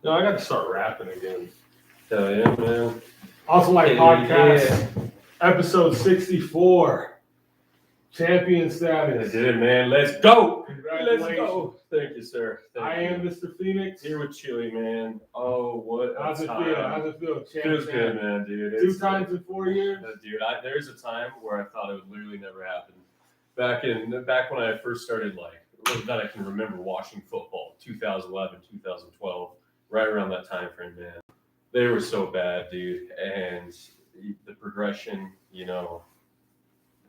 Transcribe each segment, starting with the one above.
No, I got to start rapping again. Hell yeah, man. Also, like podcast, Yeah. episode 64, champion status. I did, man. Let's go. Congratulations. Let's go. Thank you, sir. I am Mr. Phoenix. Here with Chili, man. Oh, what a How's it time. feel? How's it feel? Feels good, man, dude. Two times in 4 years? Dude, there's a time where I thought it would literally never happen. Back when I first started, that I can remember watching football, 2011, 2012, right around that time frame, man. They were so bad, dude. And the progression,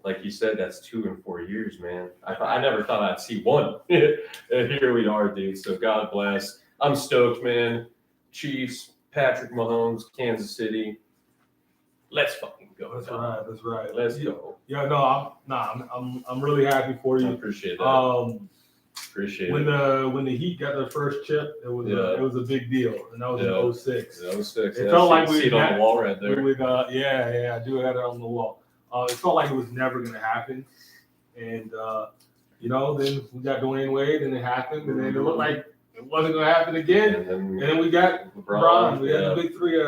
like you said, that's 2 in 4 years, man. I never thought I'd see one. And here we are, dude. So God bless. I'm stoked, man. Chiefs, Patrick Mahomes, Kansas City. Let's fucking go. That's right. That's right. Let's go. Yeah, no, I'm really happy for you. I appreciate that. Appreciate when it. When the Heat got their first chip, it was a big deal, and that was in 06. Yeah, 06. It felt like see it on the wall right there. I do have it on the wall. It felt like it was never going to happen, and then we got Dwayne Wade, and it happened, and then it looked like it wasn't going to happen again, and then we got LeBron. We had the big three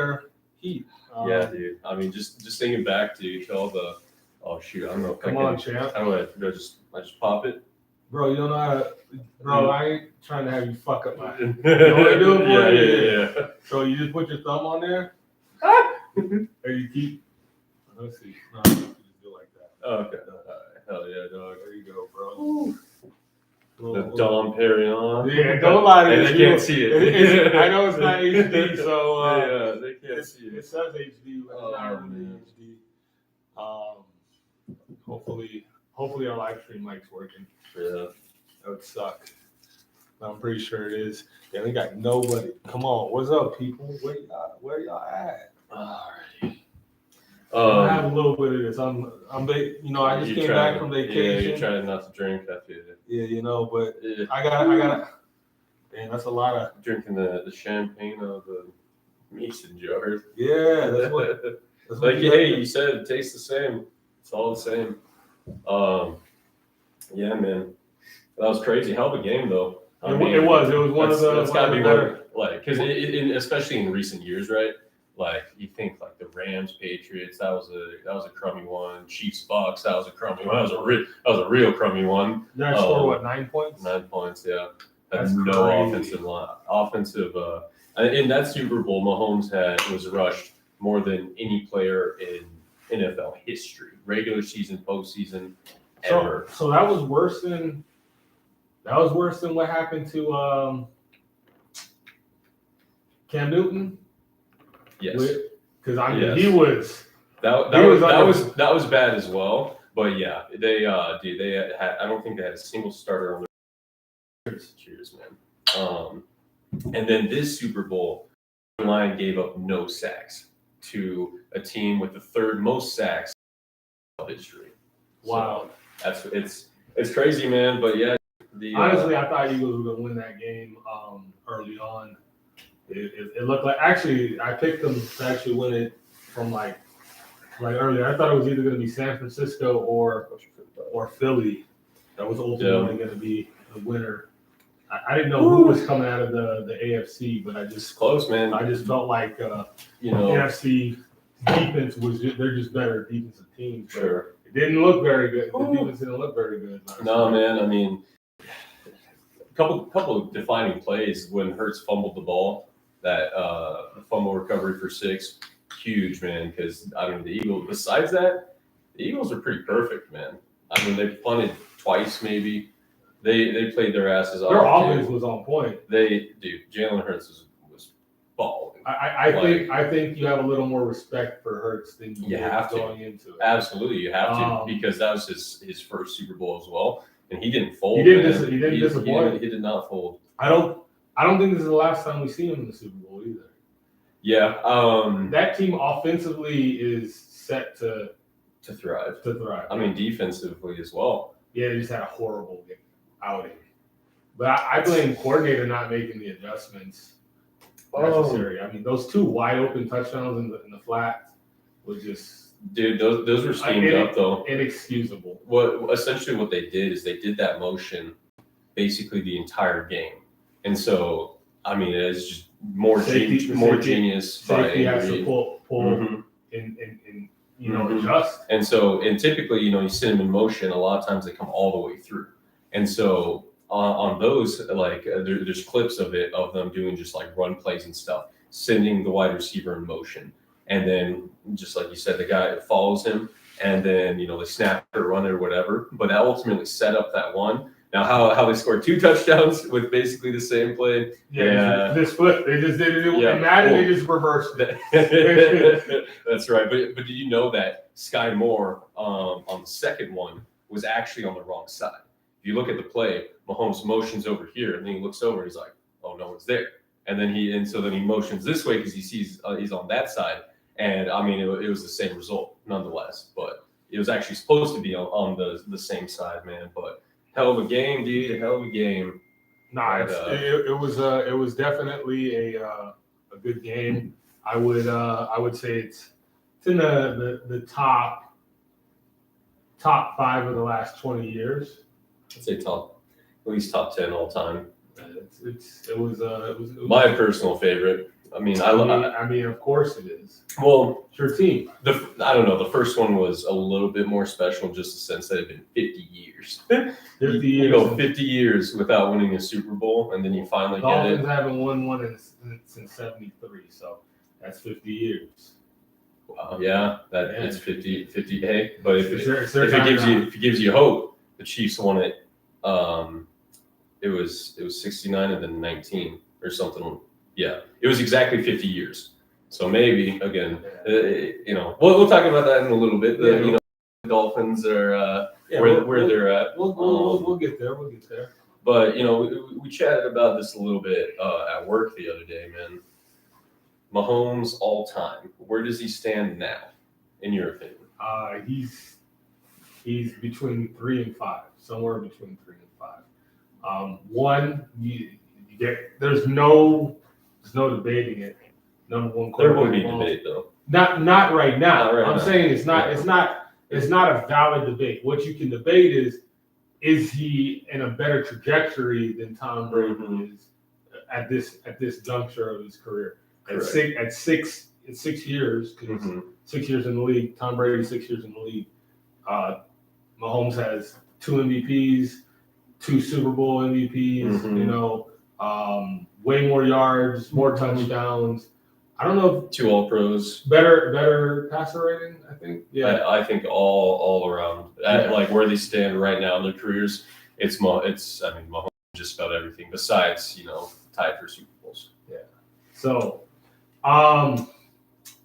Heat. Yeah, dude. I mean, just thinking back to all the. Oh shoot! I don't know. Come on, champ. How do I just pop it? Bro, you don't know how to. Bro, I ain't trying to have you fuck up my. You know what I do it for you? Yeah. So you just put your thumb on there, or you keep. Let's see. No, you just do like that. Okay. Hell yeah, dog. There you go, bro. The Dom Perignon. Yeah, don't lie to me. They can't see it. I know it's not HD, so yeah, they can't see it. It says HD, but it's not really man. HD. Hopefully our live stream mic's working. Yeah. That would suck. I'm pretty sure it is. Yeah, we got nobody. Come on, what's up, people? Where y'all at? Alrighty. I have a little bit of this. I just came back from vacation. Yeah, you're trying not to drink. I feel it. Yeah, but I gotta. Man, that's a lot of drinking the champagne out of the mason jars. Yeah, that's what. You said it tastes the same. It's all the same. Yeah, man, that was crazy. Hell of a game, though. It was. It was one of the. That's gotta be better. Because especially in recent years, right? Like you think like the Rams, Patriots, that was a crummy one. Chiefs, Bucks, that was a crummy one. That was a real crummy one. That scored what, 9 points? 9 points, yeah. That's no crazy. offensive line. In that Super Bowl, Mahomes was rushed more than any player in NFL history, regular season, postseason, ever. So that was worse than what happened to Cam Newton. Yes, because he was that was bad as well. But yeah, they had. I don't think they had a single starter on their cheers, man. And then this Super Bowl, the line gave up no sacks to a team with the third most sacks in history. Wow, So it's crazy, man. But yeah, honestly, I thought Eagles were gonna win that game early on. It looked like I picked them to actually win it from like earlier. I thought it was either going to be San Francisco or Philly. That was ultimately going to be the winner. I didn't know who was coming out of the AFC, but it's close, man. I just felt like NFC defense they're just better defensive teams. Sure, it didn't look very good. The defense didn't look very good. No, man. I mean, a couple of defining plays when Hurts fumbled the ball. That fumble recovery for 6, huge, man. Because the Eagles. Besides that, the Eagles are pretty perfect, man. I mean, they punted twice, maybe. They played their asses off. Their offense was on point. Jalen Hurts was balling. I think you have a little more respect for Hurts than you have going into it. Absolutely, you have to, because that was his first Super Bowl as well, and he didn't fold. He didn't disappoint. He did not fold. I don't think this is the last time we see him in the Super Bowl either. Yeah. That team offensively is set to thrive. I mean, defensively as well. Yeah, they just had a horrible outing. But I blame coordinator not making the adjustments necessary. I mean, those 2 wide open touchdowns in the flat was just. Dude, those were schemed up though. Inexcusable. Essentially what they did is they did that motion basically the entire game. And so, I mean, it's just more genius by safety has Avery. to pull Mhm. and you know, Mhm. adjust. And typically, you sit them in motion. A lot of times they come all the way through. And so on those, like there's clips of them doing just like run plays and stuff, sending the wide receiver in motion, and then just like you said, the guy follows him, and then they snap or run it or whatever. But that ultimately set up that one. Now, how they scored 2 touchdowns with basically the same play. Yeah. This flip, they just did it. Yeah. And Madden, they just reversed it. That's right. But did you know that Sky Moore on the second one was actually on the wrong side? If you look at the play, Mahomes motions over here, and then he looks over. He's like, "Oh, no one's there." And then he motions this way because he sees he's on that side. And I mean, it was the same result nonetheless. But it was actually supposed to be on the same side, man. But hell of a game, dude. Hell of a game. Nah, it was definitely a good game. I would say it's in the top 5 of the last 20 years. I'd say at least top 10 all time. It was my personal favorite. I mean, of course it is. Well, it's your team. I don't know. The first one was a little bit more special, just the sense that it had been 50 years. 50 years. You go 50 years without winning a Super Bowl, and then you finally get it. Dolphins haven't won one since '73, so that's 50 years. Wow, yeah, it's 50. Hey, but if it gives you hope, the Chiefs won it. It was 69 and then 19 or something. Yeah, it was exactly 50 years. So maybe again, we'll talk about that in a little bit. The Dolphins are where they're at. We'll get there. We'll get there. But we chatted about this a little bit at work the other day, man. Mahomes all time. Where does he stand now, in your opinion? He's between 3 and 5, somewhere between 3 and 5. There's no debating it. Number one quarterback. There won't be debate though. Not right now. I'm saying it's not a valid debate. What you can debate is he in a better trajectory than Tom Brady is at this juncture of his career? At 6 years, because 6 years in the league. Tom Brady 6 years in the league. Mahomes has 2 MVPs, 2 Super Bowl MVPs. Way more yards, more touchdowns. I don't know. 2 All-Pros. Better passer rating, I think. Yeah, I think all around. Like where they stand right now in their careers, Mahomes just about everything besides tied for Super Bowls. Yeah. So,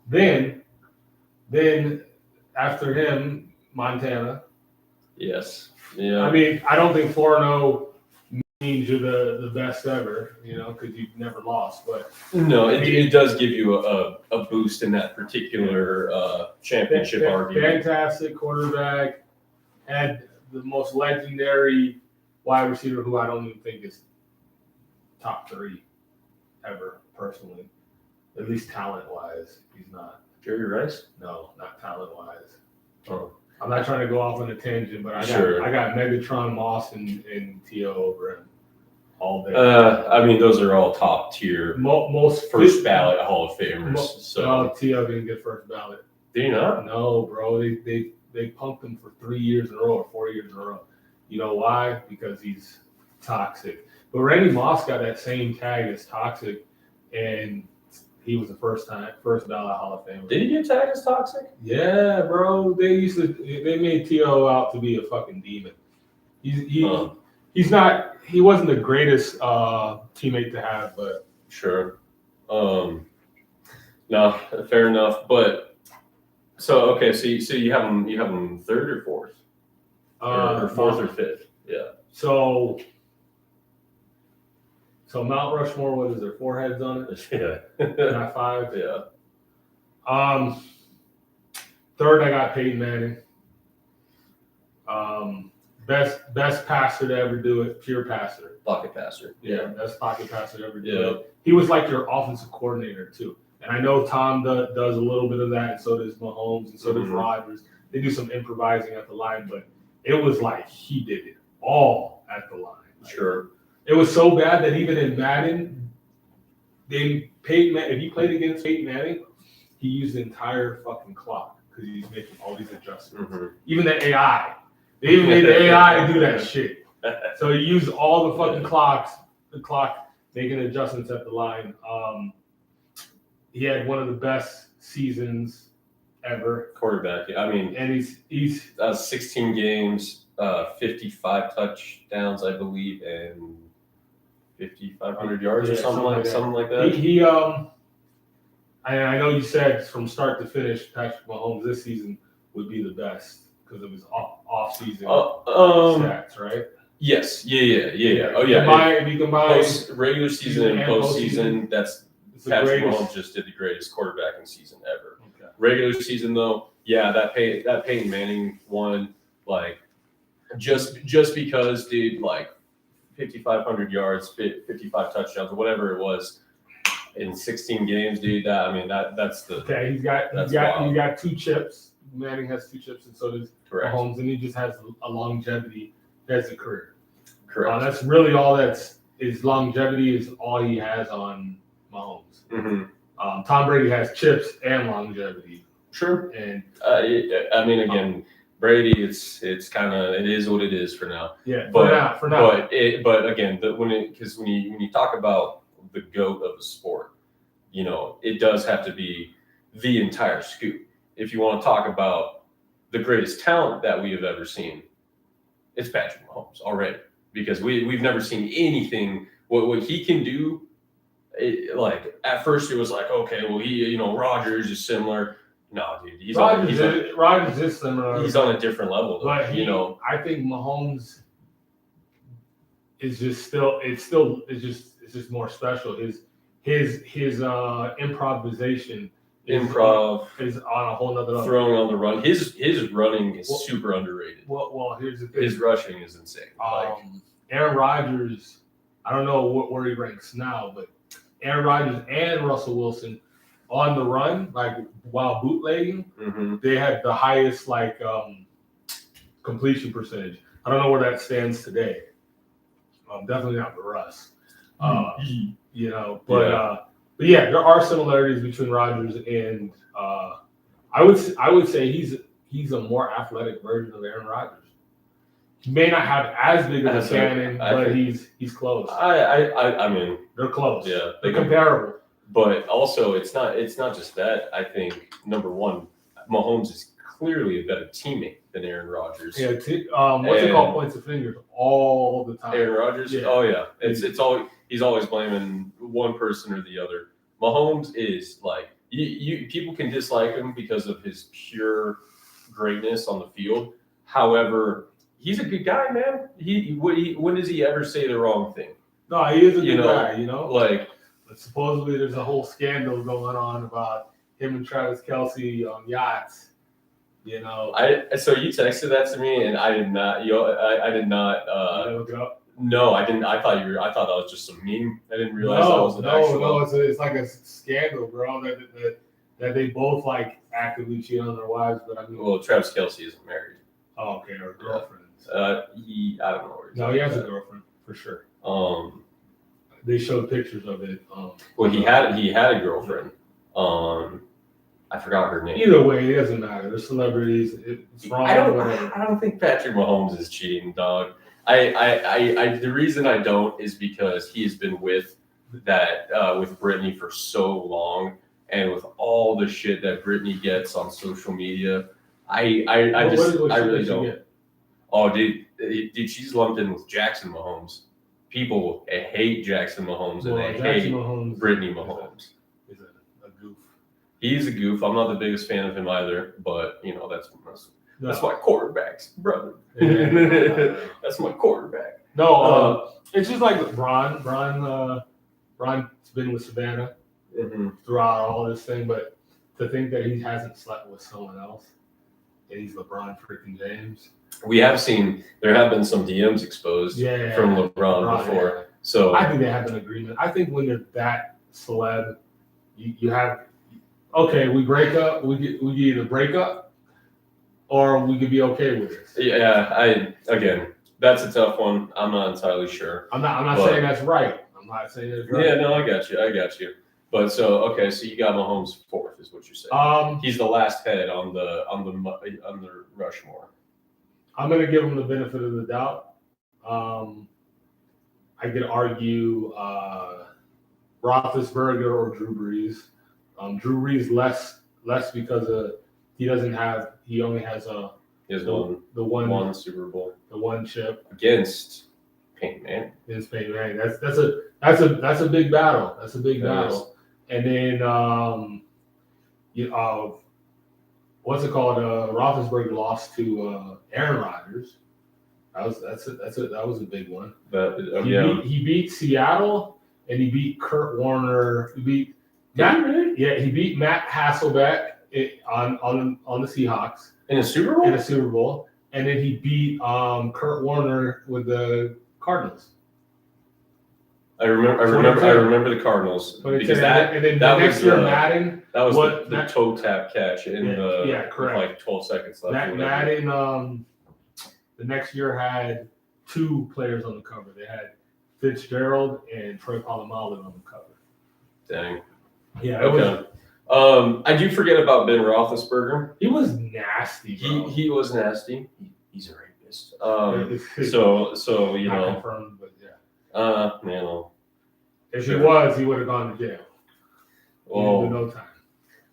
then after him, Montana. Yes. Yeah. I mean, I don't think 4-0 means you're the best ever, because you've never lost. But no, it does give you a boost in that particular championship argument. Fantastic quarterback, had the most legendary wide receiver, who I don't even think is top 3 ever, personally. At least talent-wise, he's not. Jerry Rice? No, not talent-wise. Oh. I'm not trying to go off on a tangent, but I got Megatron, Moss, and T.O. over him all day. Those are all top tier, most first ballot Hall of Famers. So T.O. didn't get first ballot. Did he not? No, bro. They pumped him for 3 years in a row or 4 years in a row. You know why? Because he's toxic. But Randy Moss got that same tag as toxic, and he was the first ballot Hall of Famer. Did he get tagged as toxic? Yeah, bro. They made T.O. out to be a fucking demon. He's not. He wasn't the greatest teammate to have, but sure. No, fair enough. But so you have him third or fourth, or fourth or fifth? Yeah. So Mount Rushmore, what is there? 4 heads on it? Yeah. Not 5? Yeah. Third, I got Peyton Manning. Best passer to ever do it, pure passer. Pocket passer. Yeah, best pocket passer to ever do it. He was like your offensive coordinator too. And I know Tom does a little bit of that, and so does Mahomes, and so does Rodgers. They do some improvising at the line, but it was like he did it all at the line. Sure. It was so bad that even in Madden, If you played against Peyton Manning, he used the entire fucking clock because he's making all these adjustments. Mm-hmm. Even the AI, they even made the AI do that shit. So he used all the fucking the clock making adjustments at the line. He had one of the best seasons ever. Quarterback. I mean, and he's 16 games, 55 touchdowns, I believe, and 5,500 yards or something like that. I know you said from start to finish, Patrick Mahomes this season would be the best because of his off season stats, right? Yes. Yeah. Oh yeah. If you combine regular season and postseason, that's Patrick Mahomes just did the greatest quarterbacking season ever. Okay. Regular season though, yeah, that Peyton Manning one, like just because, dude, like 5,500 yards, 55 touchdowns, or whatever it was in 16 games, dude. That's the okay. He's got 2 chips. Manning has 2 chips, and so does Mahomes, and he just has a longevity as a career. Correct. That's really all. His longevity is all he has on Mahomes. Mm-hmm. Tom Brady has chips and longevity. Sure. And again, Brady, it's kind of, it is what it is for now. Yeah. But for now. But again, when you talk about the GOAT of the sport, it does have to be the entire scoop. If you want to talk about the greatest talent that we have ever seen, it's Patrick Mahomes already, because we've never seen anything what he can do. Like at first it was like, okay, well Rodgers is similar. No, dude, Rodgers is similar. He's on a different level, though, but I think Mahomes is just it's just more special. His improvisation is on a whole nother level. Throwing on the run. His running is super underrated. Well, here's the thing. His rushing is insane. Aaron Rodgers, I don't know where he ranks now, but Aaron Rodgers and Russell Wilson on the run, like while bootlegging, mm-hmm. they had the highest completion percentage. I don't know where that stands today. Definitely not for us. But yeah, there are similarities between Rodgers and I would say he's a more athletic version of Aaron Rodgers. He may not have as big of a cannon, but he's close. I mean, they're close. Yeah, they're comparable. But also, it's not just that. I think number one, Mahomes is clearly a better teammate than Aaron Rodgers. Yeah, what's it called? Points of fingers all the time. Aaron Rodgers. Yeah. Oh yeah, it's always, he's always blaming one person or the other. Mahomes is like you people can dislike him because of his pure greatness on the field. However, he's a good guy, man. When does he ever say the wrong thing? No, he is a good guy. Like. But supposedly there's a whole scandal going on about him and Travis Kelce on yachts. So you texted that to me, and I did not. I did not. Look it up? No, I didn't. I thought that was just some meme. I didn't realize that was an actual. No, it's like a scandal, bro. That they both like actively cheat on their wives, but I mean. Well, Travis Kelce isn't married. Oh, okay, or girlfriends. I don't know. No, he has a girlfriend for sure. They showed pictures of it. Well, he had a girlfriend. I forgot her name. Either way, it doesn't matter. They're celebrities. It's wrong. I don't think Patrick Mahomes is cheating, dog. The reason I don't is because he has been with Britney for so long, and with all the shit that Britney gets on social media, I really don't. Get? Oh, dude, she's lumped in with Jackson Mahomes. People hate Jackson Mahomes and they hate Brittany Mahomes. He's a goof. He's a goof. I'm not the biggest fan of him either, but that's my quarterback's brother. Yeah. That's my quarterback. No, it's just like Bron. Bron's been with Savannah throughout all this thing, but to think that he hasn't slept with someone else, and he's LeBron freaking James. We have seen there have been some DMs exposed from LeBron before. Yeah. So I think they have an agreement. I think when you're that celeb, you have we break up. We either break up or we could be okay with this. Yeah, again, that's a tough one. I'm not entirely sure. I'm not saying that's right. I'm I'm not saying it's right. Yeah, no, I got you. But so you got Mahomes fourth, is what you're saying. He's the last head on the Rushmore. I'm gonna give him the benefit of the doubt. I could argue Roethlisberger or Drew Brees. Drew Brees less because he only has one Super Bowl, the one chip against Peyton Manning. Against Peyton Manning. That's a big battle. That's a big battle. And then what's it called? Roethlisberger lost to Aaron Rodgers. That was a big one. He beat Seattle and he beat Kurt Warner. He beat Matt Hasselbeck on the Seahawks in a Super Bowl. And then he beat Kurt Warner with the Cardinals. I remember the Cardinals because next year Madden. That was the toe tap catch in correct. Like 12 seconds left. Madden the next year had two players on the cover. They had Fitzgerald and Troy Polamalu on the cover. Dang. Yeah. Okay. I do forget about Ben Roethlisberger. He was nasty, bro. He was nasty. He's a rapist. So you know. Confirmed, but yeah. You know. If he was, he would have gone to jail. Well, no time.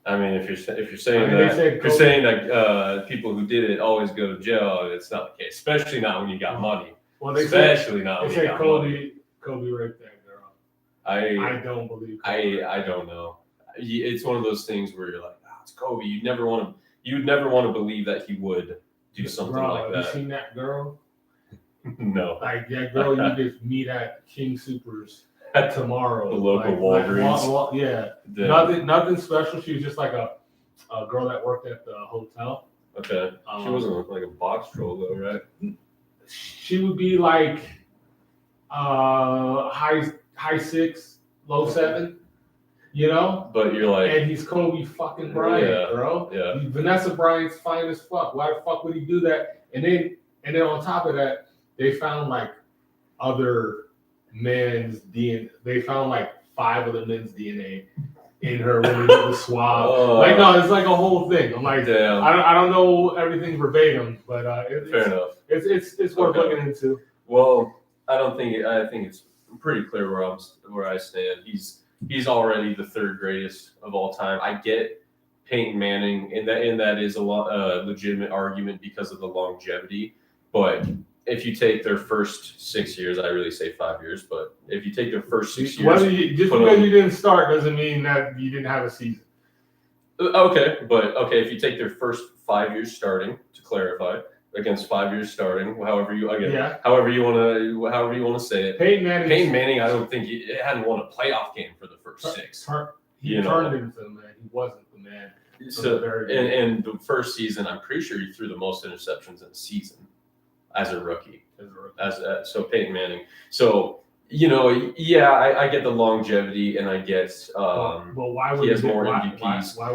I mean, if you're saying that people who did it always go to jail, it's not the case. Especially not when you got money. Well, Kobe raped that girl. I don't believe. I don't know. It's one of those things where you're like, it's Kobe. You'd never want to believe that he would do something like that. Have you seen that girl? No. Like that girl you just meet at King Supers tomorrow. The local Walgreens. Nothing special. She was just like a girl that worked at the hotel. Okay. She wasn't like a box troll though, right? She would be like high 6, low 7. You know? But you're like, and he's Kobe fucking Bryant, bro. Yeah. Vanessa Bryant's fine as fuck. Why the fuck would he do that? And then on top of that, they found like other men's DNA. They found like 5 other men's DNA in her when they did the swab. No, it's like a whole thing. I'm like, damn. I don't know everything verbatim, but fair enough. It's worth looking into. Well, I think it's pretty clear where I stand. He's already the 3rd greatest of all time. I get Peyton Manning, and that is a legitimate argument because of the longevity. But if you take their first 6 years, I really say 5 years, but if you take their first 6 years, because you didn't start doesn't mean that you didn't have a season. If you take their first 5 years starting, to clarify, against 5 years starting, however you want to say it. Peyton Manning, I don't think he hadn't won a playoff game for the first 6. He turned into the man. He wasn't the man. So and the first season, I'm pretty sure he threw the most interceptions in a season as a rookie. So Peyton Manning. So I get the longevity, and I get why would he has more MVPs. Why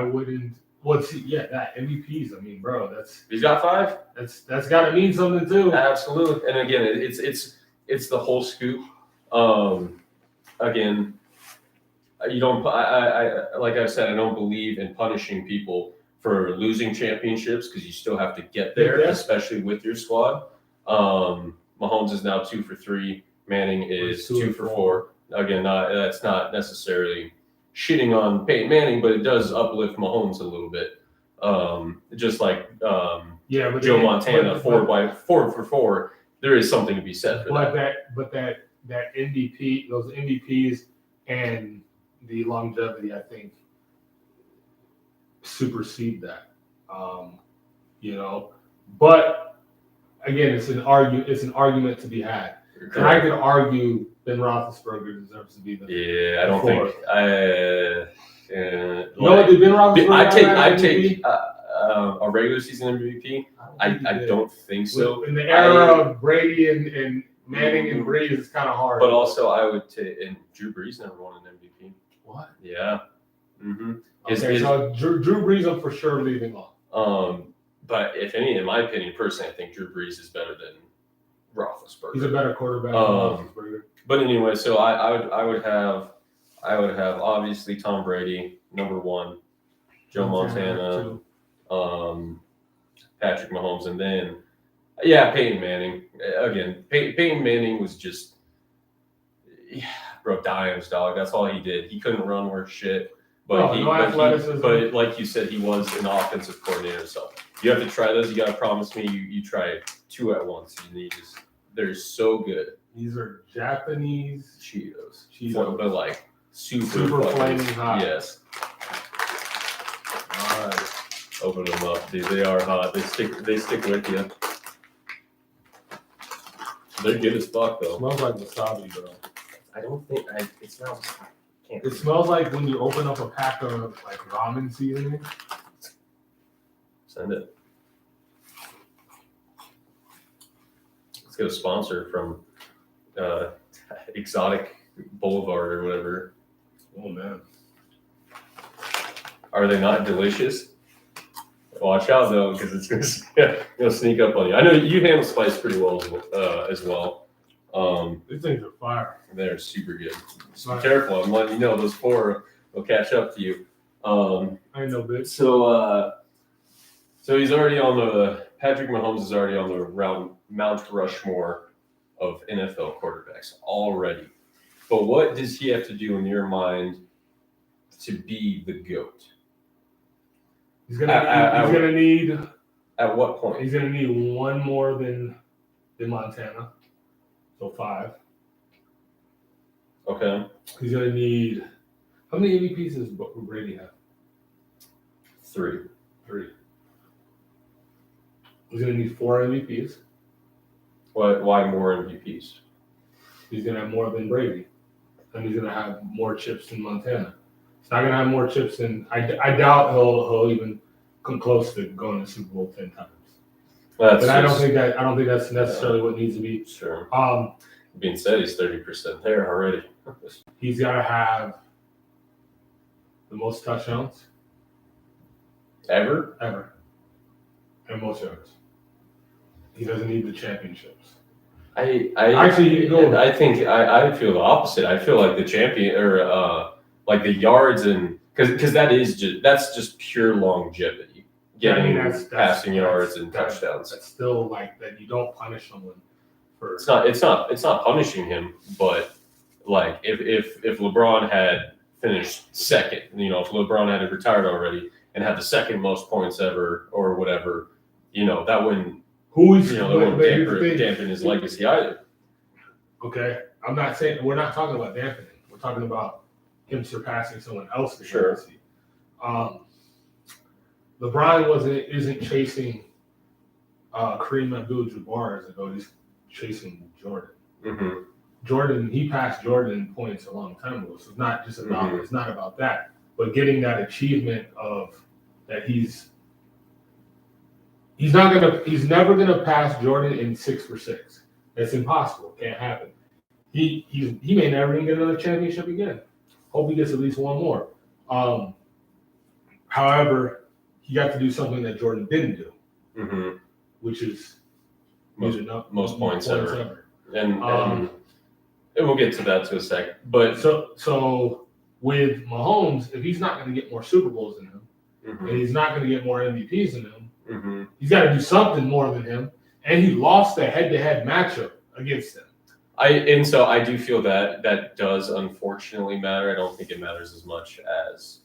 wouldn't? Well, that MVPs. I mean, bro, he's got 5. That's got to mean something too. Absolutely. And again, it's the whole scoop. Again, you don't. I like I said, I don't believe in punishing people for losing championships because you still have to get there, especially with your squad. Mahomes is now 2 for 3. Manning is 2 for 4. Again, that's not necessarily shitting on Peyton Manning, but it does uplift Mahomes a little bit. Just like Joe Montana, 4 for 4. There is something to be said for that. But that MVP, those MVPs, and the longevity, I think, supersede that. But again, it's an argument to be had. Correct. And I could argue Ben Roethlisberger deserves to be the. Yeah, I don't think. Did Ben Roethlisberger? I take a regular season MVP. I don't think so. In the era of Brady and Manning and Brady, it's kind of hard. But also, I would take, and Drew Brees never won an MVP. What? Yeah. Mm-hmm. So Drew Brees, I'm for sure leaving off. But in my opinion, personally, I think Drew Brees is better than Roethlisberger. He's a better quarterback than Roethlisberger. But anyway, so I would have obviously Tom Brady number one, Joe Montana, too. Patrick Mahomes, and then yeah, Peyton Manning. Again, Peyton Manning was just yeah, bro, dimes, dog. That's all he did. He couldn't run worth shit. No athleticism. But like you said, he was an offensive coordinator. So you have to try those. You got to promise me you try 2 at once. They're so good. These are Japanese Cheetos. Cheetos. But like super flaming hot. Yes. All right. Open them up, dude. They are hot. They stick with you. They're good as fuck though. It smells like wasabi, bro. I don't think it smells. It smells like when you open up a pack of like ramen seasoning. Send it. Let's get a sponsor from Exotic Boulevard or whatever. Oh man. Are they not delicious? Watch out though, because it's gonna sneak up on you. I know you handle spice pretty well as well. These things are fire. They're super good. So be careful. I'm letting you know those 4 will catch up to you. I know, bitch. So he's already on the Patrick Mahomes is already on the Mount Rushmore of NFL quarterbacks already. But what does he have to do in your mind to be the GOAT? He's gonna need. At what point? He's gonna need one more than Montana, so 5. Okay. He's gonna need. How many MVPs does Brady have? 3. 3. He's gonna need 4 MVPs. Why more MVPs? He's gonna have more than Brady, and he's gonna have more chips than Montana. He's not gonna have more chips than I doubt he'll even come close to going to Super Bowl 10 times. But I don't think that's necessarily what needs to be. Sure. Being said, he's 30% there already. He's got to have the most touchdowns Ever, and most yards. He doesn't need the championships. I feel the opposite. I feel like the champion or like the yards and because that's just pure longevity. Getting passing yards and touchdowns. That's still like that. You don't punish someone for. It's not punishing him, but like if LeBron had finished second, if LeBron had retired already and had the second most points ever or whatever, that wouldn't dampen his legacy either. Okay, I'm not saying we're not talking about dampening. We're talking about him surpassing someone else's sure. legacy. LeBron isn't chasing Kareem Abdul-Jabbar as a goat. He's chasing Jordan. Mm-hmm. Jordan, he passed Jordan in points a long time ago. So it's not just about it's not about that, but getting that achievement of that he's never gonna pass Jordan in 6 for 6. That's impossible. Can't happen. He may never even get another championship again. Hope he gets at least one more. However, he got to do something that Jordan didn't do, which is most points ever. And we'll get to that to a second. But so with Mahomes, if he's not going to get more Super Bowls than him, and he's not going to get more MVPs than him, he's got to do something more than him. And he lost the head-to-head matchup against him. So I do feel that does unfortunately matter. I don't think it matters as much as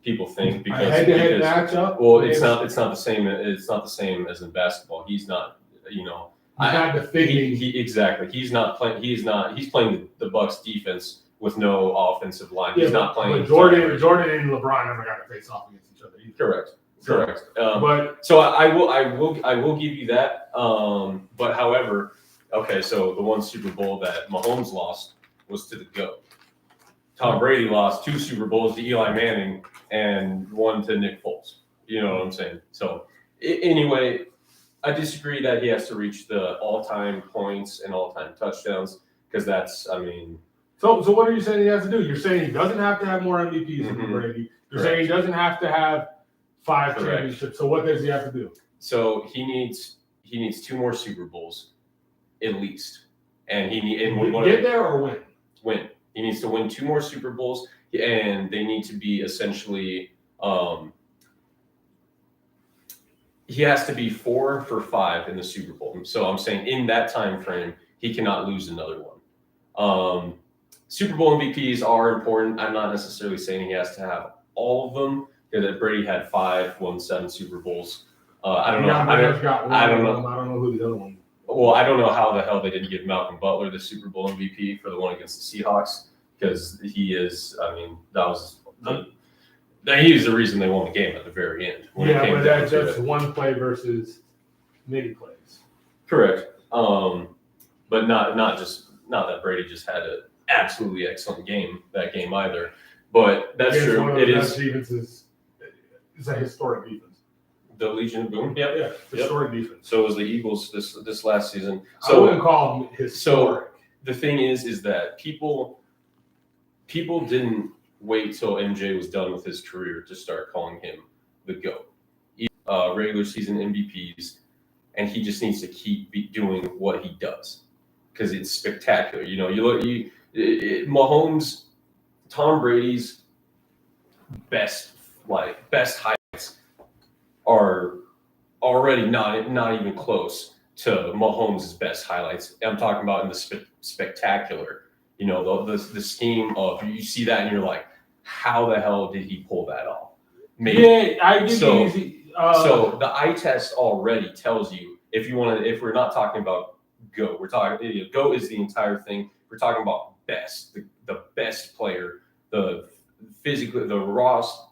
people think because head-to-head matchup. Well, it's not the same. It's not the same as in basketball. He's not. He's not defending. Exactly. He's not playing. He's playing the Bucks defense with no offensive line. He's not playing. But Jordan and LeBron never got to face off against each other either. Correct. But so I will give you that. But however, okay. So the one Super Bowl that Mahomes lost was to the GOAT. Tom Brady lost 2 Super Bowls to Eli Manning and 1 to Nick Foles. You know what I'm saying? So anyway, I disagree that he has to reach the all-time points and all-time touchdowns because that's, So what are you saying he has to do? You're saying he doesn't have to have more MVPs than Brady. You're saying he doesn't have to have 5 championships. So what does he have to do? So he needs 2 more Super Bowls, at least. and get there or win. Win. He needs to win 2 more Super Bowls, and they need to be essentially. He has to be 4 for 5 in the Super Bowl. So I'm saying in that time frame, he cannot lose another one. Super Bowl MVPs are important. I'm not necessarily saying he has to have all of them. Because Brady had 5, won 7 Super Bowls. I don't know. I don't know. I don't know who the other one. Well, I don't know how the hell they didn't give Malcolm Butler the Super Bowl MVP for the one against the Seahawks, because he is. I mean, he was the reason they won the game at the very end. Yeah, but that's one play versus many plays. Correct. But not that Brady just had an absolutely excellent game that game either. But that's true. It is. It's a historic defense. The Legion of Boom. Yeah, historic defense. So was the Eagles this last season. So I wouldn't call them historic. So the thing is that people didn't wait till MJ was done with his career to start calling him the GOAT. Regular season MVPs, and he just needs to keep doing what he does because it's spectacular. You know, Mahomes, Tom Brady's best highlights are already not even close to Mahomes' best highlights. I'm talking about in the spectacular. You know, the scheme of, you see that and you're like, how the hell did he pull that off? Maybe. Yeah, I did. So the eye test already tells you if we're not talking about GOAT, we're talking GOAT is the entire thing. We're talking about best, the best player, the physically, the rawest,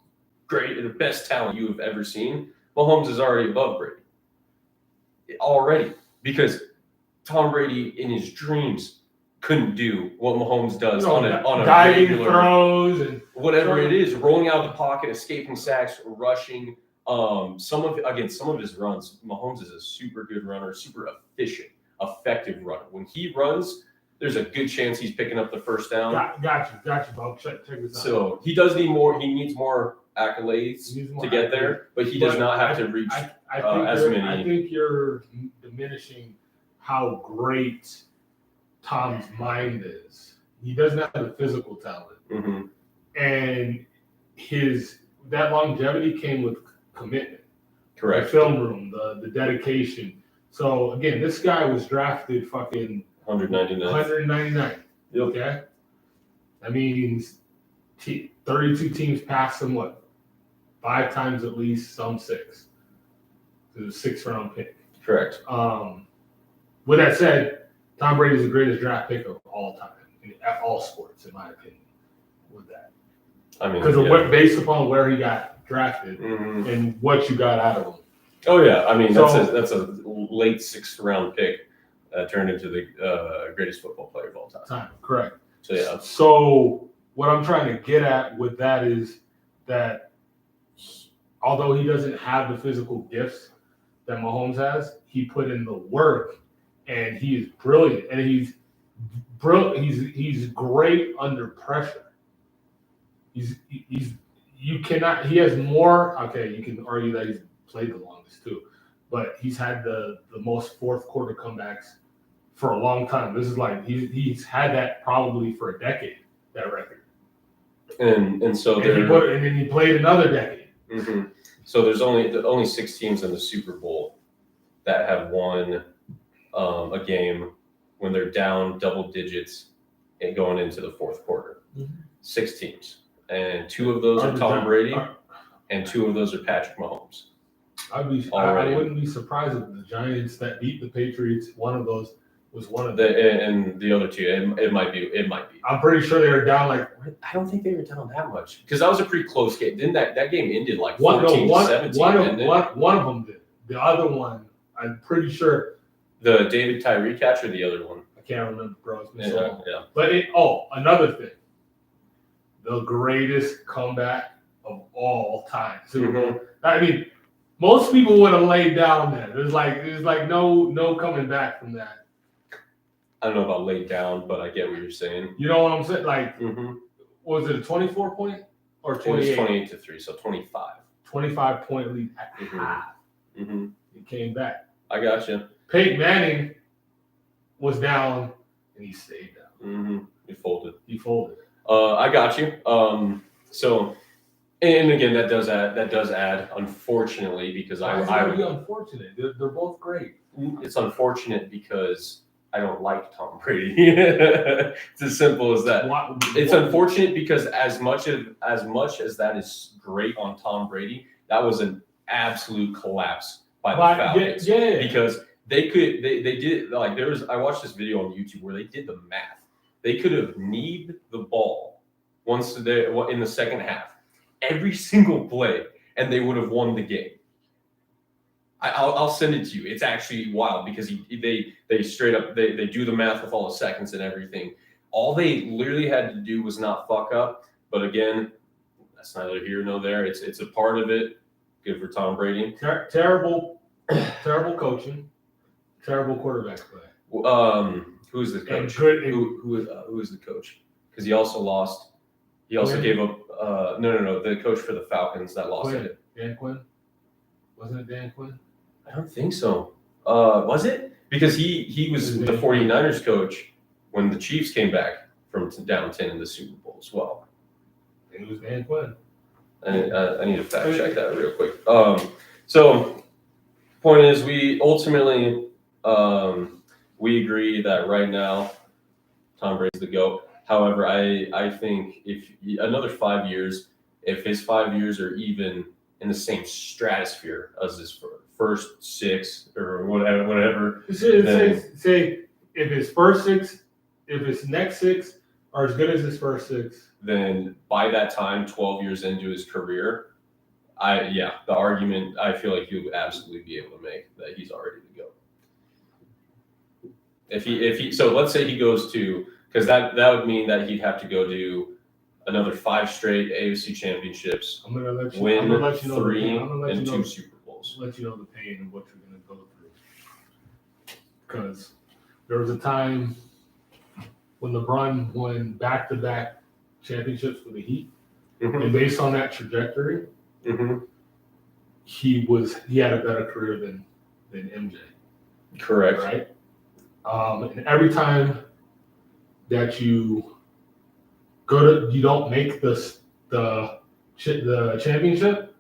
the best talent you have ever seen. Mahomes is already above Brady. Already, because Tom Brady in his dreams couldn't do what Mahomes does on a diving regular throws and whatever it is, rolling out of the pocket, escaping sacks, rushing. Some of his runs, Mahomes is a super good runner, super efficient, effective runner. When he runs, there's a good chance he's picking up the first down. Got you, Bob. Check this out. So he does need more. He needs more accolades to get there, but he does not have to reach as many. I think you're diminishing how great Tom's mind is. He doesn't have the physical talent, and that longevity came with commitment. Correct. The film room, the dedication. So again, this guy was drafted fucking 199. Yep. Okay. That means 32 teams passed him 5 times at least, some 6. It was a 6th round pick. Correct. With that said, Tom Brady is the greatest draft pick of all time in all sports, in my opinion. With that, I mean, because based upon where he got drafted and what you got out of him. Oh yeah, I mean that's a late 6th round pick turned into the greatest football player of all time. Correct. So yeah. So what I'm trying to get at with that is that although he doesn't have the physical gifts that Mahomes has, he put in the work, and he is brilliant. And he's great under pressure. He has more. Okay, you can argue that he's played the longest too, but he's had the most fourth quarter comebacks for a long time. This is he's had that probably for a decade, that record. And so and then he played another decade. So there's only 6 teams in the Super Bowl that have won a game when they're down double digits and going into the fourth quarter. 6 teams, and 2 of those are Tom Brady, and 2 of those are Patrick Mahomes. I wouldn't be surprised if the Giants that beat the Patriots, one of those was one of them. And the other 2, it might be. I'm pretty sure they were down I don't think they were down that much, because that was a pretty close game. Didn't that game ended 14-17? One of them did. The other one, I'm pretty sure. The David Tyree catch or the other one? I can't remember, bro. It's been so long. Yeah. But another thing. The greatest comeback of all time. I mean, most people would have laid down there. There's no coming back from that. I don't know about laid down, but I get what you're saying. You know what I'm saying? Was it a 24 point or 28? It was 28-3, so 25. 25 point lead at half. It came back. I got you. Peyton Manning was down and he stayed down. Mm-hmm. He folded. I got you. So, and again, that does add, unfortunately, because Why is it gonna be unfortunate? They're both great. It's unfortunate because I don't like Tom Brady. It's as simple as that. It's unfortunate because as much as that is great on Tom Brady, that was an absolute collapse by the Falcons. Yeah. Because they did, like, I watched this video on YouTube where they did the math. They could have kneed the ball once in the second half, every single play, and they would have won the game. I'll send it to you. It's actually wild because they straight up they do the math with all the seconds and everything. All they literally had to do was not fuck up. But again, that's neither here nor there. It's a part of it. Good for Tom Brady. Terrible coaching. Terrible quarterback play. Who's the coach? Who is the coach? Because he also lost. He also gave up. No. The coach for the Falcons that lost it. Dan Quinn. Wasn't it Dan Quinn? I don't think so. Was it? Because he was the 49ers coach when the Chiefs came back from down 10 in the Super Bowl as well. It was Dan Quinn. I need to fact check that real quick. So, point is, we ultimately we agree that right now Tom Brady's the GOAT. However, I think if another 5 years, if his 5 years are even in the same stratosphere as his first 6 or whatever. Say if his first 6, if his next 6 are as good as his first 6, then by that time, 12 years into his career, the argument I feel like he would absolutely be able to make that he's already the GOAT. If he so let's say he goes to, because that would mean that he'd have to go do another 5 straight AFC championships. I'm gonna let you win know 3 and 2 Super Bowls. Let you know the pain of what you're gonna go through. Because there was a time when LeBron won back-to-back championships with the Heat, and based on that trajectory, he had a better career than MJ. Correct. Right. And every time that you don't make the championship,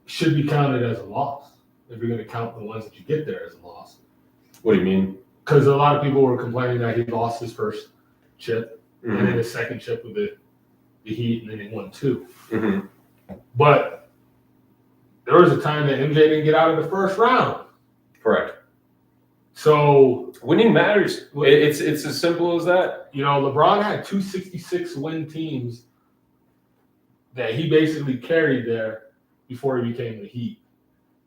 should be counted as a loss. If you're going to count the ones that you get there as a loss. What do you mean? Because a lot of people were complaining that he lost his first chip and then his second chip with the Heat, and then he won 2. But there was a time that MJ didn't get out of the first round. Correct. So winning matters. It's as simple as that. You know, LeBron had 266 win teams that he basically carried there before he became the Heat,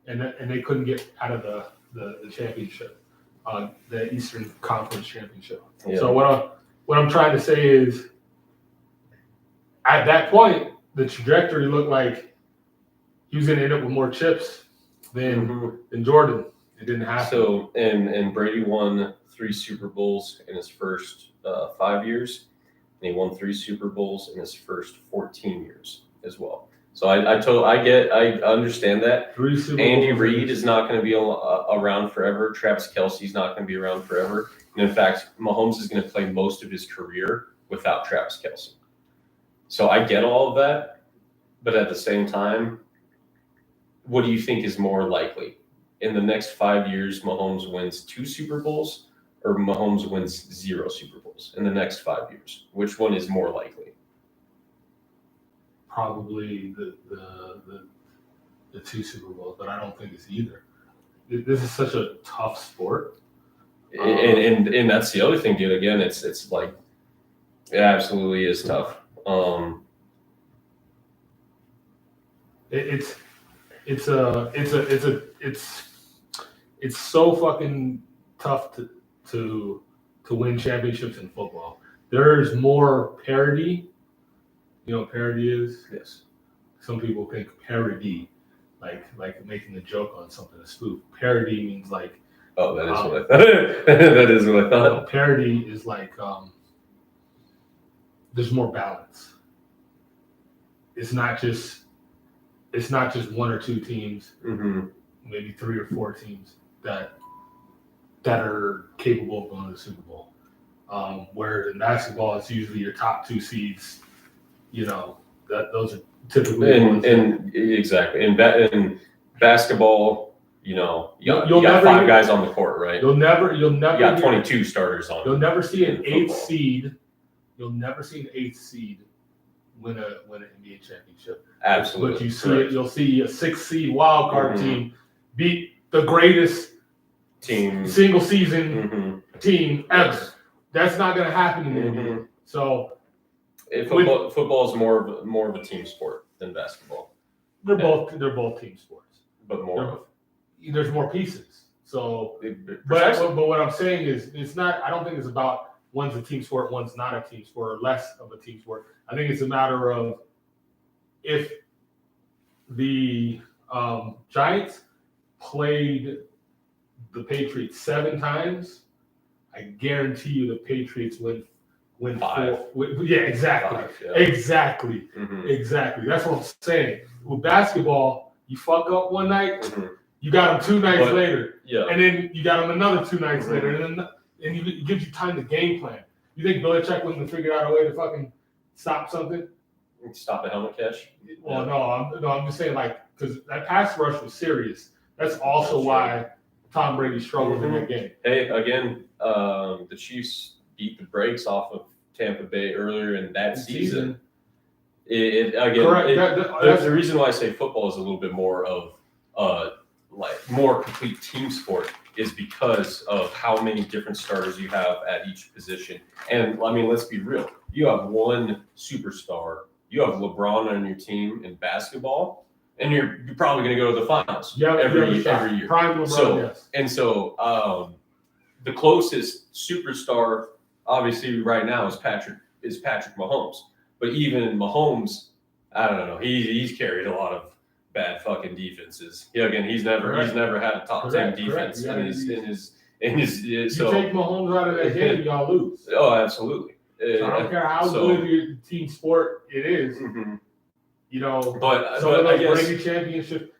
and they couldn't get out of the championship, the Eastern Conference Championship. Yeah. So what I'm trying to say is, at that point, the trajectory looked like he was going to end up with more chips than Jordan. It didn't happen. So, and Brady won 3 Super Bowls in his first 5 years, and he won 3 Super Bowls in his first 14 years as well. So I understand that. Andy Reid is not going to be around forever. Travis Kelce's not going to be around forever. And in fact, Mahomes is going to play most of his career without Travis Kelce. So I get all of that, but at the same time, what do you think is more likely? In the next 5 years, Mahomes wins 2 Super Bowls, or Mahomes wins 0 Super Bowls in the next 5 years? Which one is more likely? Probably the 2 Super Bowls, but I don't think it's either. This is such a tough sport, and that's the other thing, dude. Again, it's like it absolutely is tough. It's so fucking tough to win championships in football. There's more parity. You know what parody is? Yes. Some people think parody, like making a joke on something, a spoof. Parody means like. Oh, that is what I thought. That is what I thought. Parody is like there's more balance. It's not just 1 or 2 teams, maybe 3 or 4 teams that are capable of going to the Super Bowl. Where in basketball, it's usually your top 2 seeds. Those are typically the ones. Exactly. In basketball, you got never 5 guys on the court, right? You'll never. You got 22 starters on. You'll never see an in 8th football. seed. You'll never see an 8th seed win an NBA championship. Absolutely. But you'll see a 6th seed wild card team beat the greatest team single season team ever. Yes. That's not going to happen in the NBA. So football is more of a team sport than basketball. They're both team sports, but there's more pieces. So, but what I'm saying is, it's not. I don't think it's about one's a team sport, one's not a team sport, or less of a team sport. I think it's a matter of if the Giants played the Patriots 7 times, I guarantee you the Patriots win 5. Yeah, exactly. 5, yeah. Exactly. Exactly. That's what I'm saying. With basketball, you fuck up one night, you got them 2 nights later. Yeah. And then you got them another 2 nights later. And it gives you time to game plan. You think Belichick wouldn't have figured out a way to fucking stop something? Stop a helmet catch? Well, no, I'm just saying, because that pass rush was serious. That's also why Tom Brady struggled in that game. Hey, again, the Chiefs beat the brakes off of Tampa Bay earlier in that season. The reason why I say football is a little bit more of more complete team sport is because of how many different starters you have at each position. And I mean, let's be real. You have one superstar. You have LeBron on your team in basketball, and you're probably going to go to the finals every year. Prime LeBron, yes. And so the closest superstar, obviously, right now is Patrick Mahomes. But even Mahomes, I don't know. He's carried a lot of bad fucking defenses. Yeah, again, he's never had a top 10 defense in his. You take Mahomes out of that game, y'all lose. Oh, absolutely. So I don't care how good your team sport it is. But some of I those guess Brady championships,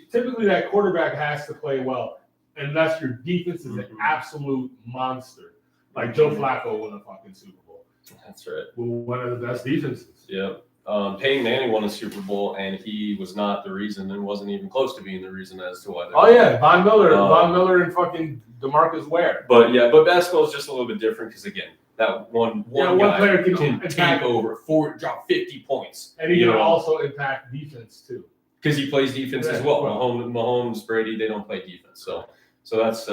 typically that quarterback has to play well, unless your defense is an absolute monster. Like Joe Flacco won a fucking Super Bowl. That's right. One of the best defenses. Yeah. Peyton Manning won a Super Bowl, and he was not the reason, and wasn't even close to being the reason as to why. Von Miller and fucking DeMarcus Ware. But basketball is just a little bit different because again, that one guy player can take over, drop 50 points, and he can also impact defense too. Because he plays defense as well. Mahomes, Brady, they don't play defense, so that's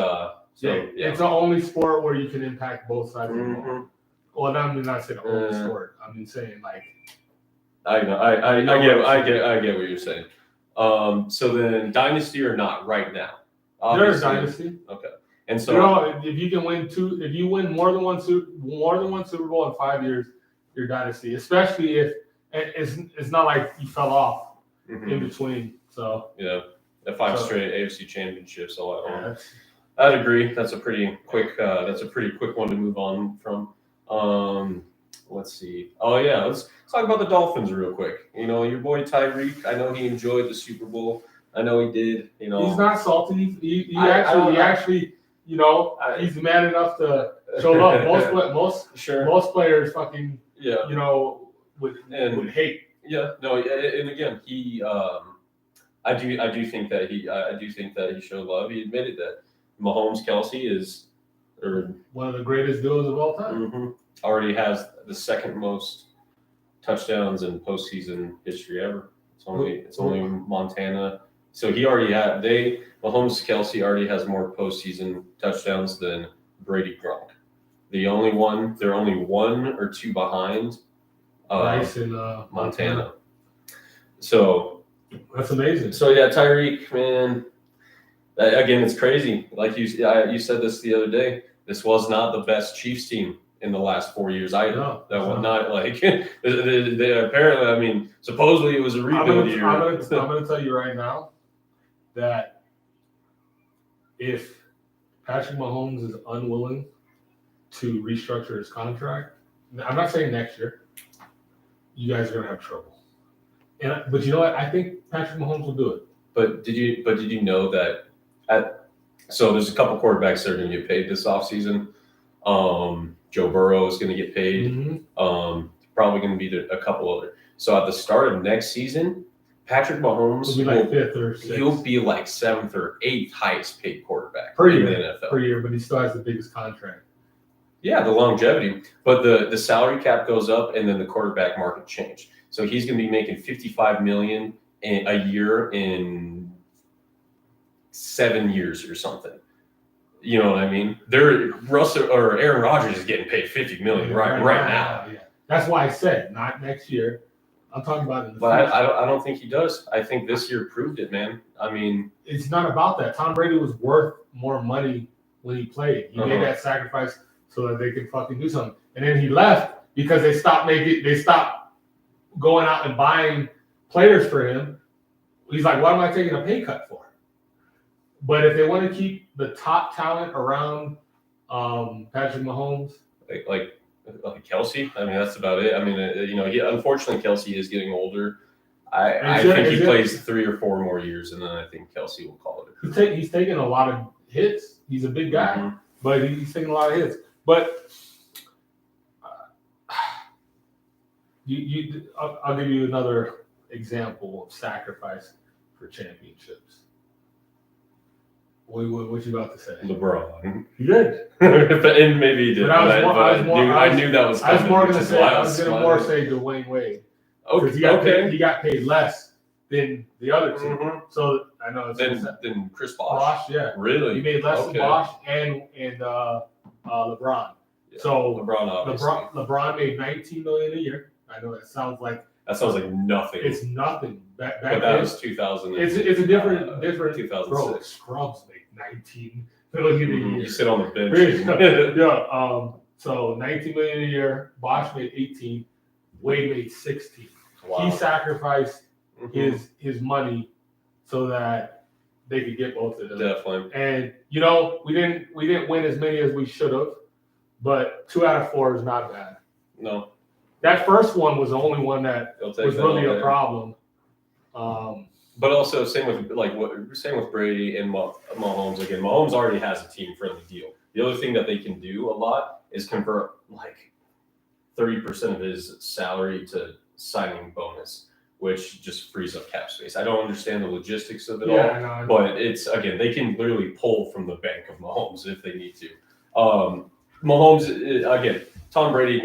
It's the only sport where you can impact both sides of the ball. Well, I'm not saying the only sport. I'm saying I know. I get what you're saying. So then, dynasty or not, right now? There's dynasty. Okay. And so, if you can if you win more than one Super Bowl in 5 years, you're dynasty. Especially if it's not like you fell off in between. So the 5 straight AFC championships. So I'd agree. That's a pretty quick. That's a pretty quick one to move on from. Let's see. Oh yeah, let's talk about the Dolphins real quick. Your boy Tyreek. I know he enjoyed the Super Bowl. I know he did. He's not salty. He actually. He's man enough to show love. Most players fucking would hate. Yeah, no, and again, he I do think that he showed love. He admitted that Mahomes Kelsey is one of the greatest duos of all time. Already has the second most touchdowns in postseason history ever. It's only Montana. So he already had Mahomes Kelsey already has more postseason touchdowns than Brady Gronk. They're only 1 or 2 behind Rice in Montana. So that's amazing. So yeah, Tyreek, man. Again, it's crazy. Like you said this the other day. This was not the best Chiefs team in the last 4 years either. No, that was not like they apparently. I mean, supposedly it was a rebuild year. I'm going to tell you right now that if Patrick Mahomes is unwilling to restructure his contract, I'm not saying next year, you guys are going to have trouble. But you know what? I think Patrick Mahomes will do it. But did you know that so there's a couple quarterbacks that are going to get paid this offseason. Joe Burrow is going to get paid. Mm-hmm. Probably going to be a couple other. So at the start of next season, Patrick Mahomes He'll be like fifth or sixth. He'll be like seventh or eighth highest paid quarterback per in year, the NFL. Per year, but he still has the biggest contract. Yeah, the longevity. But the salary cap goes up, and then the quarterback market changed. So he's going to be making $55 million a year in 7 years or something. You know what I mean? Russell or Aaron Rodgers is getting paid $50 million right now. Yeah, that's why I said not next year. I'm talking about in the future. But I don't think he does. I think this year proved it, man. I mean, it's not about that. Tom Brady was worth more money when he played. He made that sacrifice so that they could fucking do something, and then he left because they stopped going out and buying players for him. He's like, what am I taking a pay cut for? But if they want to keep the top talent around Patrick Mahomes, like Kelsey, I mean, that's about it. I mean, unfortunately, Kelsey is getting older. I think he plays 3 or 4 more years, and then I think Kelsey will call it a career. He's taking a lot of hits. He's a big guy, but he's taking a lot of hits. But I'll give you another example of sacrifice for championships. What you about to say? LeBron. He did. And maybe he did. I knew that was I coming. was going to more say Dwayne Wade. Okay. He got paid less than the other two. So I know it's than Chris Bosh. Yeah. Really? He made less than Bosh and LeBron. Yeah. So LeBron obviously. LeBron made $19 million a year. I know that sounds like nothing. It's nothing. But that was 2000. It's a different 2006. Bro, scrubs make $19 million a year. You sit on the bench. Yeah. So $19 million a year. Bosh made 18. Wade made 16. Wow. He sacrificed his money so that they could get both of them. Definitely. And we didn't win as many as we should have, but 2 out of 4 is not bad. No. That first one was the only one that was really a problem. But also same with Brady and Mahomes. Again, Mahomes already has a team-friendly deal. The other thing that they can do a lot is convert like 30% of his salary to signing bonus, which just frees up cap space. I don't understand the logistics of it all, but it's they can literally pull from the bank of Mahomes if they need to. Mahomes again, Tom Brady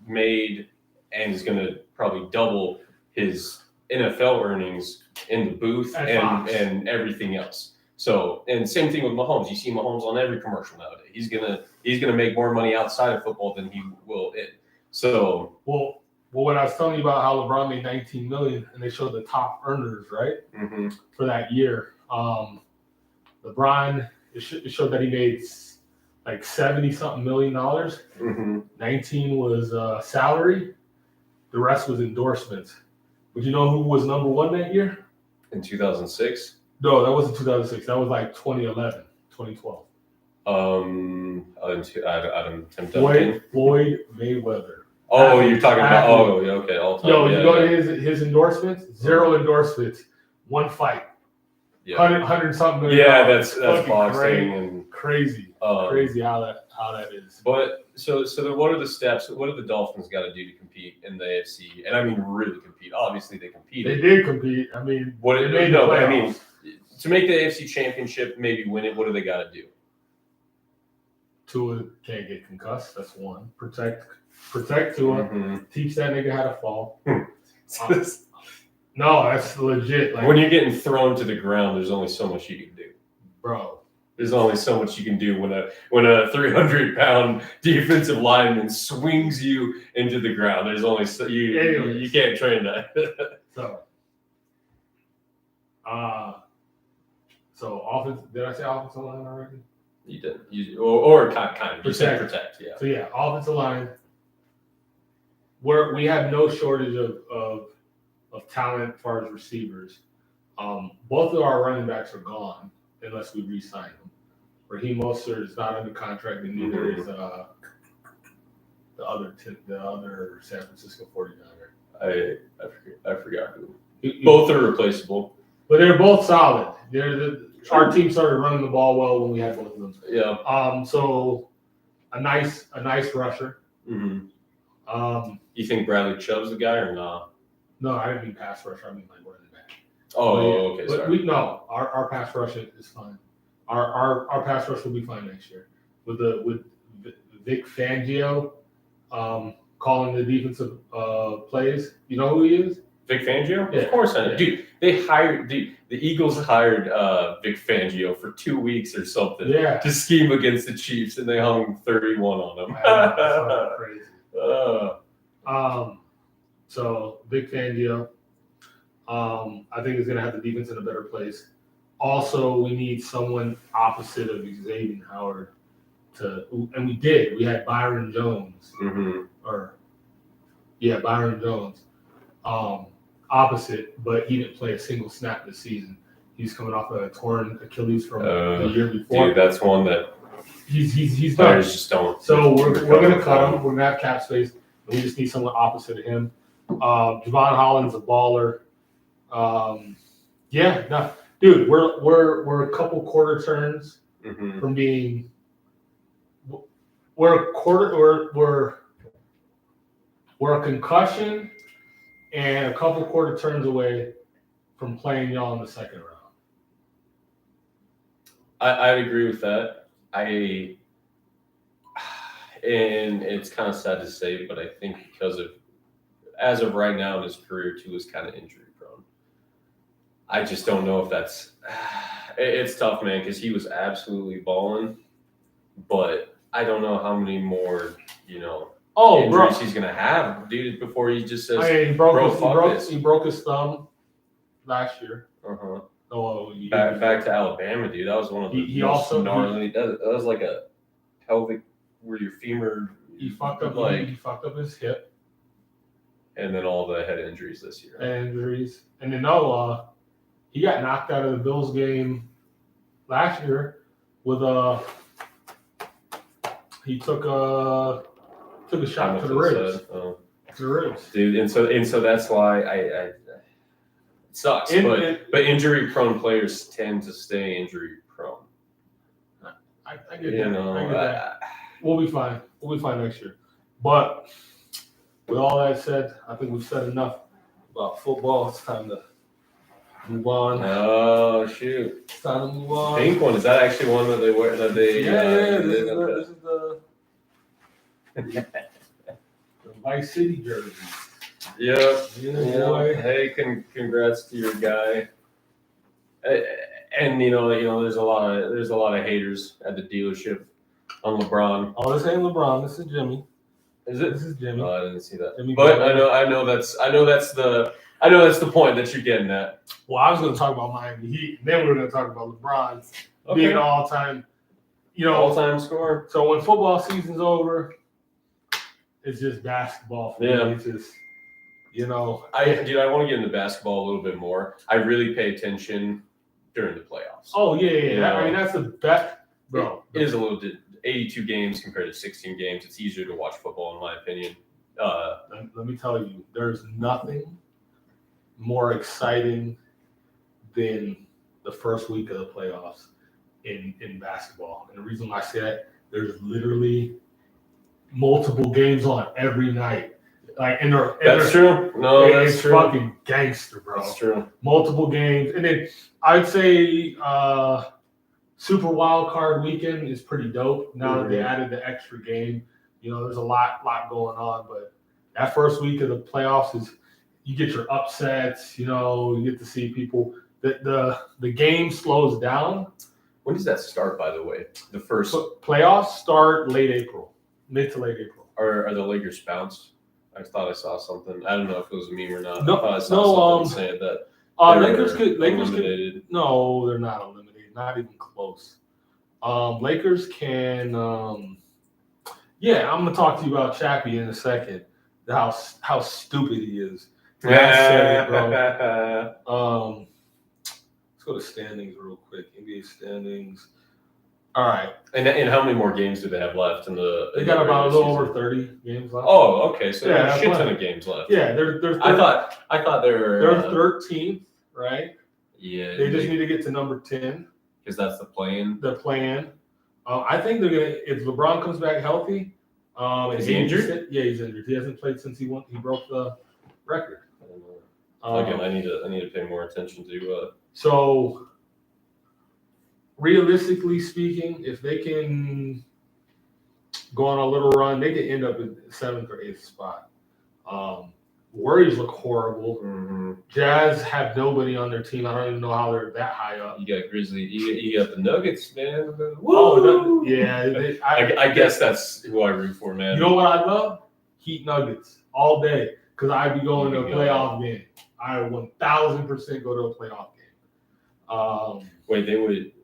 made and is going to probably double his NFL earnings in the booth and everything else. So, and same thing with Mahomes. You see Mahomes on every commercial nowadays. He's gonna make more money outside of football than he will in. So, well, when I was telling you about how LeBron made $19 million, and they showed the top earners, right, for that year. LeBron, it showed that he made like $70-something million. 19 was salary. The rest was endorsements. Would you know who was number 1 that year? In 2006? No, that wasn't 2006. That was like 2011, 2012. Floyd Mayweather. Oh, you're talking about? Oh, okay. All time. You go to his endorsements. 0 endorsements. 1 fight. Yeah. 100 something million. Yeah, that's boxing and crazy. Crazy how that is. But so then what are the steps? What do the Dolphins got to do to compete in the AFC? And I mean, really compete. Obviously, they competed. They did compete. I mean, to make the AFC Championship, maybe win it. What do they got to do? Tua can't get concussed. That's one. Protect Tua. Teach that nigga how to fall. No, that's legit. Like, when you're getting thrown to the ground, there's only so much you can do, bro. There's only so much you can do when a 300-pound defensive lineman swings you into the ground. There's only you can't train that. So offense. Did I say offensive line already? You did. Or kind of. You said protect. Yeah. So yeah, offensive line. We have no shortage of talent as far as receivers. Both of our running backs are gone unless we re-sign them. Raheem Mostert is not under contract, and neither is the other San Francisco 49er. I forgot who. Both are replaceable, but they're both solid. Our team started running the ball well when we had both of them. Yeah. So a nice rusher. Mm-hmm. You think Bradley Chubb's the guy or not? No, I didn't mean pass rusher. I mean like running back. Oh, okay. But sorry. our pass rush is fine. Our pass rush will be fine next year with Vic Fangio calling the defensive plays. You know who he is? Vic Fangio? Yeah. Of course I know. Yeah. Dude, the Eagles hired Vic Fangio for 2 weeks or something to scheme against the Chiefs, and they hung 31 on them. That's crazy. So Vic Fangio, I think is going to have the defense in a better place. Also, we need someone opposite of Xavier Howard and we did. We had Byron Jones, Byron Jones, opposite, but he didn't play a single snap this season. He's coming off a torn Achilles from the year before. Dude, that's one that he's done. Just don't. So we're going to cut him. We're going to have cap space, and we just need someone opposite of him. Javon Holland's a baller. Dude, we're a couple quarter turns from being. We're a concussion and a couple quarter turns away from playing y'all in the second round. I'd agree with that. And it's kind of sad to say, but I think because of, as of right now in his career too, is kind of injury prone. I just don't know if that's. It's tough, man, because he was absolutely balling, but I don't know how many more, injuries he's gonna have, dude, before he just says. He broke his thumb last year. Back to Alabama, dude. That was one of the most gnarly. That was like a pelvic where your femur. He fucked up his hip. And then all the head injuries this year. And then he got knocked out of the Bills game last year with he took a shot to the ribs. To the ribs. Dude, and so that's why it sucks. But injury prone players tend to stay injury prone. I get that. We'll be fine. We'll be fine next year. But with all that said, I think we've said enough about football. It's time to move on. Oh shoot! It's time to move on. Pink one, is that actually one that they wear? That they this is the Vice City jersey. Yep. Yeah. Hey, congrats to your guy. And there's a lot of haters at the dealership on LeBron. Oh, this ain't LeBron. This is Jimmy. Is it? This is Jimmy. Oh, I didn't see that. Jimmy but Butler. I know that's the point that you're getting at. Well, I was going to talk about Miami Heat, and then we were going to talk about LeBron being all-time, all-time scorer. So when football season's over, it's just basketball for me. It's just, I want to get into basketball a little bit more. I really pay attention during the playoffs. Oh yeah. I mean, that's the best, bro. It is a little 82 games compared to 16 games. It's easier to watch football, in my opinion. Let me tell you, there's nothing more exciting than the first week of the playoffs in basketball. And the reason why I say that, there's literally multiple games on every night. That's true. No, that's true. It's fucking gangster, bro. That's true. Multiple games. And then I'd say Super Wild Card Weekend is pretty dope. Now that they added the extra game, there's a lot going on. But that first week of the playoffs is you get your upsets. You get to see people. The game slows down. When does that start, by the way? The first playoffs start late April, mid to late April. Are the Lakers bounced? I thought I saw something. I don't know if it was a meme or not. No, I thought I saw something saying that. Lakers could. No, they're not eliminated. Not even close. Lakers can. I'm gonna talk to you about Chappie in a second. How stupid he is. Let's go to standings real quick. NBA standings. All right. And how many more games do they have left in the? They got about a little over 30 games left. Oh, okay. So there's a shit ton of games left. Yeah, they're I thought they were. They're 13th, right? Yeah. They just need to get to number 10 because that's the play-in. The play-in. I think they're gonna if LeBron comes back healthy. Is he injured? Yeah, he's injured. He hasn't played since he broke the record. Again, I need to pay more attention to. So, realistically speaking, if they can go on a little run, they could end up in 7th or 8th spot. Warriors look horrible. Mm-hmm. Jazz have nobody on their team. I don't even know how they're that high up. You got Grizzly. You got the Nuggets, man. Oh, yeah. I guess that's who I root for, man. You know what I love? Heat Nuggets all day because I'd be going to a playoff game. I would 1000% go to a playoff game. Wait, they wouldn't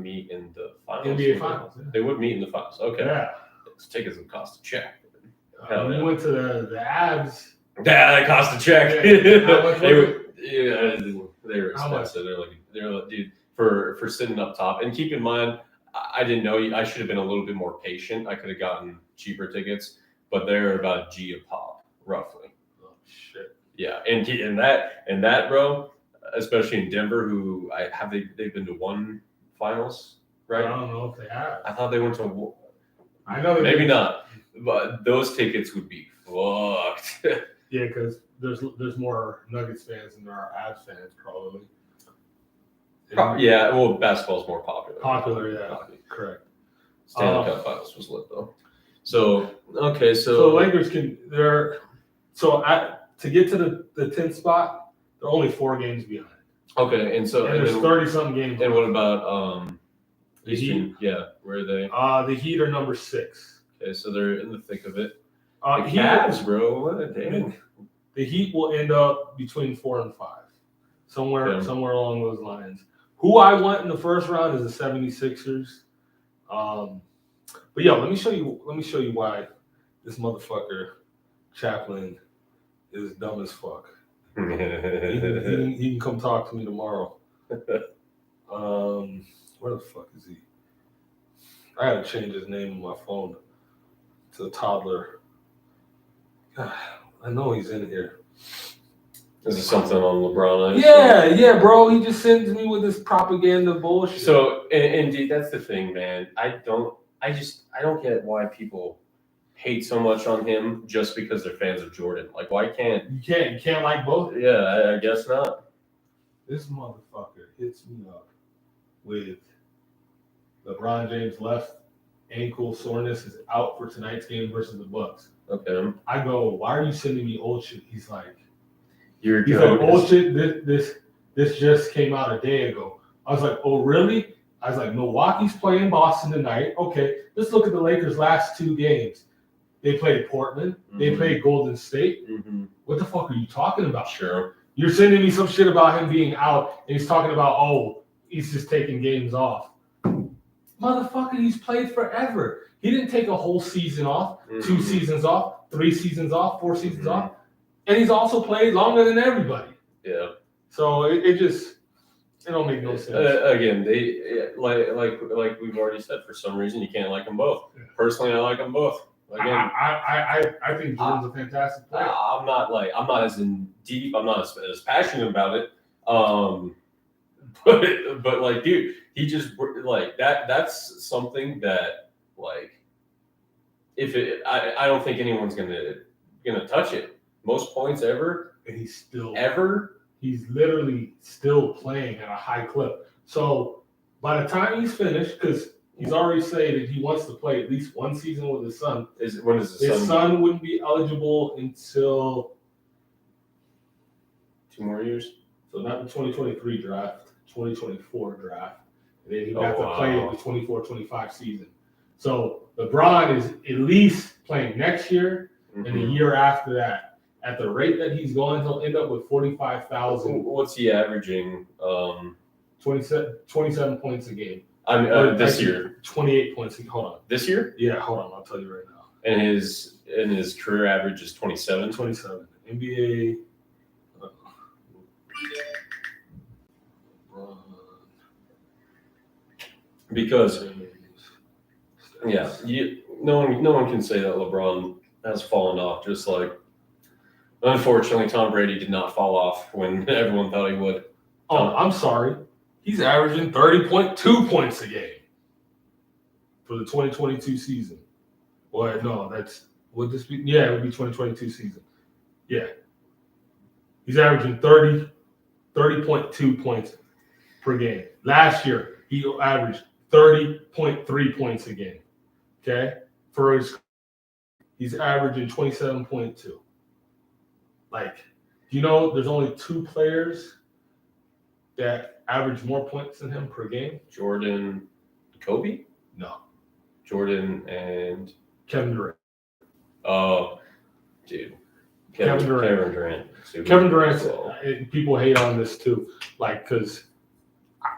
meet in the finals. NBA finals. Yeah. They would meet in the finals. Okay. Yeah. Those tickets would cost a check. We went to the Avs. Yeah, that cost a check. Yeah. They were expensive. They're like, dude, for sitting up top. And keep in mind, I didn't know. I should have been a little bit more patient. I could have gotten cheaper tickets, but they're about a G a pop, roughly. Oh shit. Yeah, and that, bro, especially in Denver, who they've been to one finals, right? I don't know if they have. I thought they went to. I know. Maybe not, but those tickets would be fucked. Yeah, because there's more Nuggets fans than there are Avs fans, probably. Yeah, well, basketball's more popular. Popular, yeah, correct. Stanley Cup Finals was lit though. So okay, so the Lakers to get to the 10th spot, they're only 4 games behind. Okay, and there's 30-something games. And what about the Eastern? Heat? Yeah, where are they? The Heat are number 6. Okay, so they're in the thick of it. The Cavs, bro. What a damn. The Heat will end up between 4 and 5, somewhere along those lines. Who I want in the first round is the 76ers. But yeah, let me show you why this motherfucker Chaplin is dumb as fuck. He can come talk to me tomorrow. Where the fuck is he? I gotta change his name on my phone to Toddler. God, I know he's in here. Is it something on LeBron? Yeah, bro. He just sends me with this propaganda bullshit. So, and dude, that's the thing, man. I don't get why people hate so much on him just because they're fans of Jordan. Like, why can't you can't like both? Yeah, I guess not. This motherfucker hits me up with LeBron James left ankle soreness is out for tonight's game versus the Bucks. Okay. I go, why are you sending me old shit? He's like, old shit. This just came out a day ago. I was like, oh really? I was like, Milwaukee's playing Boston tonight. Okay, let's look at the Lakers' last 2 games. They played Portland. Mm-hmm. They played Golden State. Mm-hmm. What the fuck are you talking about? Sure. You're sending me some shit about him being out, and he's talking about, he's just taking games off. Motherfucker, he's played forever. He didn't take a whole season off, 2 seasons off, 3 seasons off, 4 seasons off. And he's also played longer than everybody. Yeah. So it don't make no sense. Again, they like we've already said, for some reason you can't like them both. Yeah. Personally, I like them both. Again, I think Jordan's a fantastic player. I'm not as in deep. I'm not as passionate about it. But like, dude, he just like that. That's something that like, I don't think anyone's gonna touch it. Most points ever, and he's literally still playing at a high clip. So by the time he's finished, because he's already said that he wants to play at least 1 season with his son. When is his son wouldn't be eligible until 2 more years? So not the 2023 draft, 2024 draft. And then he got to play the 24-25 season. So LeBron is at least playing next year and the year after that. At the rate that he's going, he'll end up with 45,000. What's he averaging? 27 points a game. I mean, this year. 28 points. Hold on. This year? Yeah, hold on. I'll tell you right now. And his career average is 27? 27. NBA. Because, yeah, no one can say that LeBron has fallen off, just like, unfortunately, Tom Brady did not fall off when everyone thought he would. I'm sorry. He's averaging 30.2 points a game. for the 2022 season. Or no, would this be? Yeah, it would be 2022 season. Yeah. He's averaging 30.2 points per game. Last year, he averaged 30.3 points a game. Okay? He's averaging 27.2. Like, you know, there's only 2 players that average more points than him per game. Jordan, Kobe? No. Jordan and Kevin Durant. Oh, dude. Kevin Durant. Kevin Durant. People hate on this too, like, because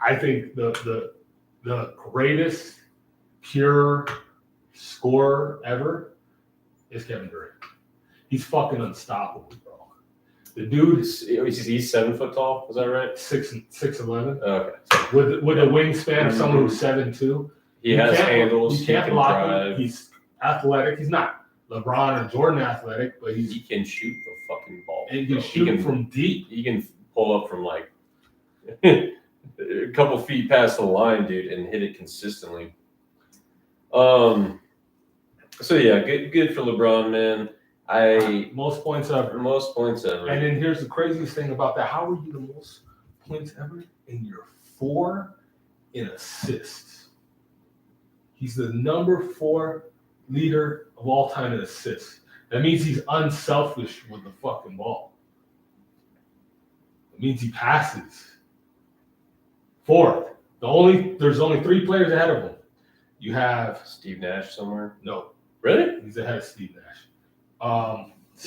I think the greatest pure scorer ever is Kevin Durant. He's fucking unstoppable, bro. The dude he's 7 foot tall. Is that right? 6'11". Okay. With a wingspan of someone who's 7'2". He has handles. You can't block him. He's athletic. He's not LeBron and Jordan athletic, but he can shoot the fucking ball. And he can shoot from deep. He can pull up from like a couple feet past the line, dude, and hit it consistently. So yeah, good for LeBron, man. Most points ever. And then here's the craziest thing about that: how are you the most points ever? And you're 4 in assists. He's the number 4 leader of all time in assists. That means he's unselfish with the fucking ball. It means he passes. 4th. There's only 3 players ahead of him. You have Steve Nash somewhere. No. Really? He's ahead of Steve Nash.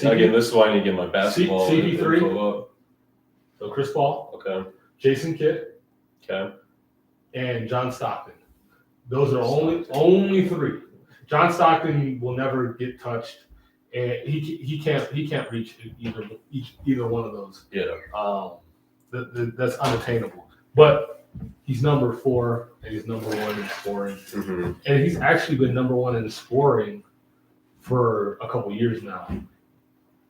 Again, this is why I need to get my basketball. CP3. So Chris Paul. Okay. Jason Kidd. Okay. And John Stockton. Those are only 3. John Stockton will never get touched, and he can't reach either one of those. Yeah. That's unattainable. But he's number 4, and he's number 1 in scoring, and he's actually been number 1 in scoring for a couple years now.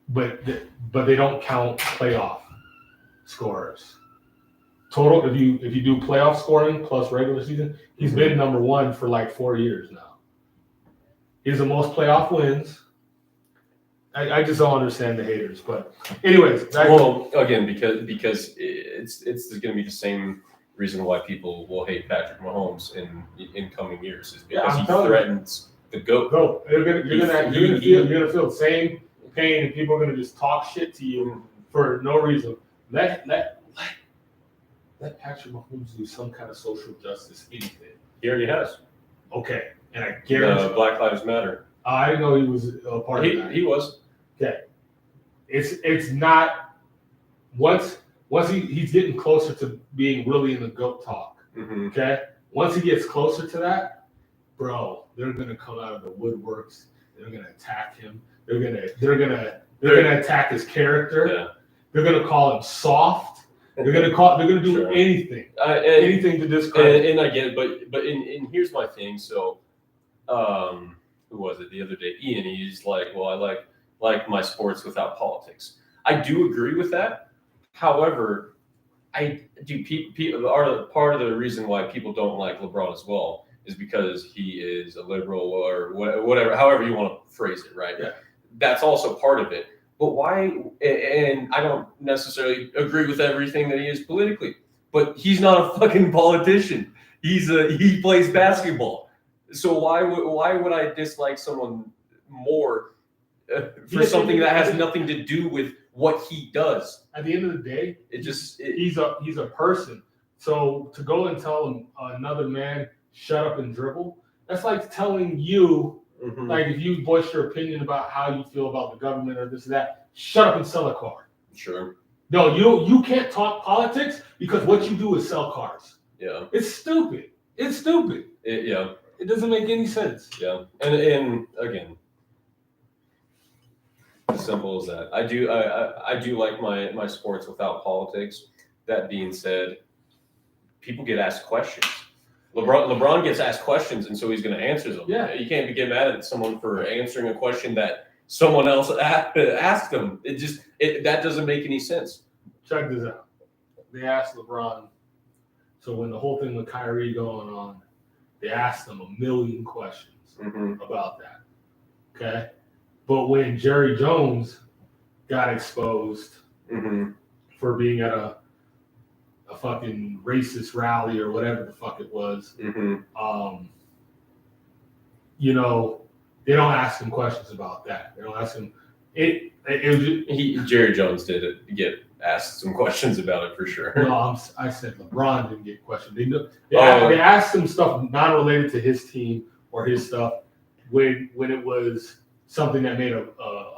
But they don't count playoff scorers. Total, if you do playoff scoring plus regular season, he's been number 1 for like 4 years now. He's the most playoff wins. I just don't understand the haters, but anyways. Again, because it's going to be the same reason why people will hate Patrick Mahomes in coming years is because he threatens the GOAT. You're gonna feel the same pain, and people are gonna just talk shit to you for no reason. Let Patrick Mahomes do some kind of social justice, anything. He already has. Okay, and I guarantee Black Lives Matter. I didn't know he was a part of that. He was. Okay, it's not once he's getting closer to being really in the GOAT talk. Okay, once he gets closer to that, bro, they're gonna come out of the woodworks. They're gonna attack him. They're gonna attack his character. Yeah. They're gonna call him soft. They're gonna do anything to discredit. And I get it, but here's my thing. So, who was it the other day? Ian. He's like, well, I like my sports without politics. I do agree with that. However, people are part of the reason why people don't like LeBron as well is because he is a liberal or whatever, however you want to phrase it, right? Yeah. That's also part of it. But why? And I don't necessarily agree with everything that he is politically, but he's not a fucking politician. He plays basketball. So why would I dislike someone more for something that has nothing to do with what he does? At the end of the day, he's a person. So to go and tell another man shut up and dribble, that's like telling you, like if you voice your opinion about how you feel about the government or this or that, shut up and sell a car. Sure. No, you can't talk politics because what you do is sell cars. Yeah. It's stupid. It doesn't make any sense. Yeah. And again, as simple as that. I do like my sports without politics. That being said, people get asked questions. LeBron gets asked questions, and so he's going to answer them. Yeah. You can't get mad at someone for answering a question that someone else asked them. That doesn't make any sense. Check this out. They asked LeBron. So when the whole thing with Kyrie going on, they asked him a million questions Mm-hmm. about that. Okay, but when Jerry Jones got exposed Mm-hmm. for being at a fucking racist rally or whatever the fuck it was, Mm-hmm. you know, they don't ask him questions about that. They don't ask him. It was just, Jerry Jones did get asked some questions about it for sure. no, I said LeBron didn't get questioned. They asked him stuff not related to his team or his stuff when it was something that made a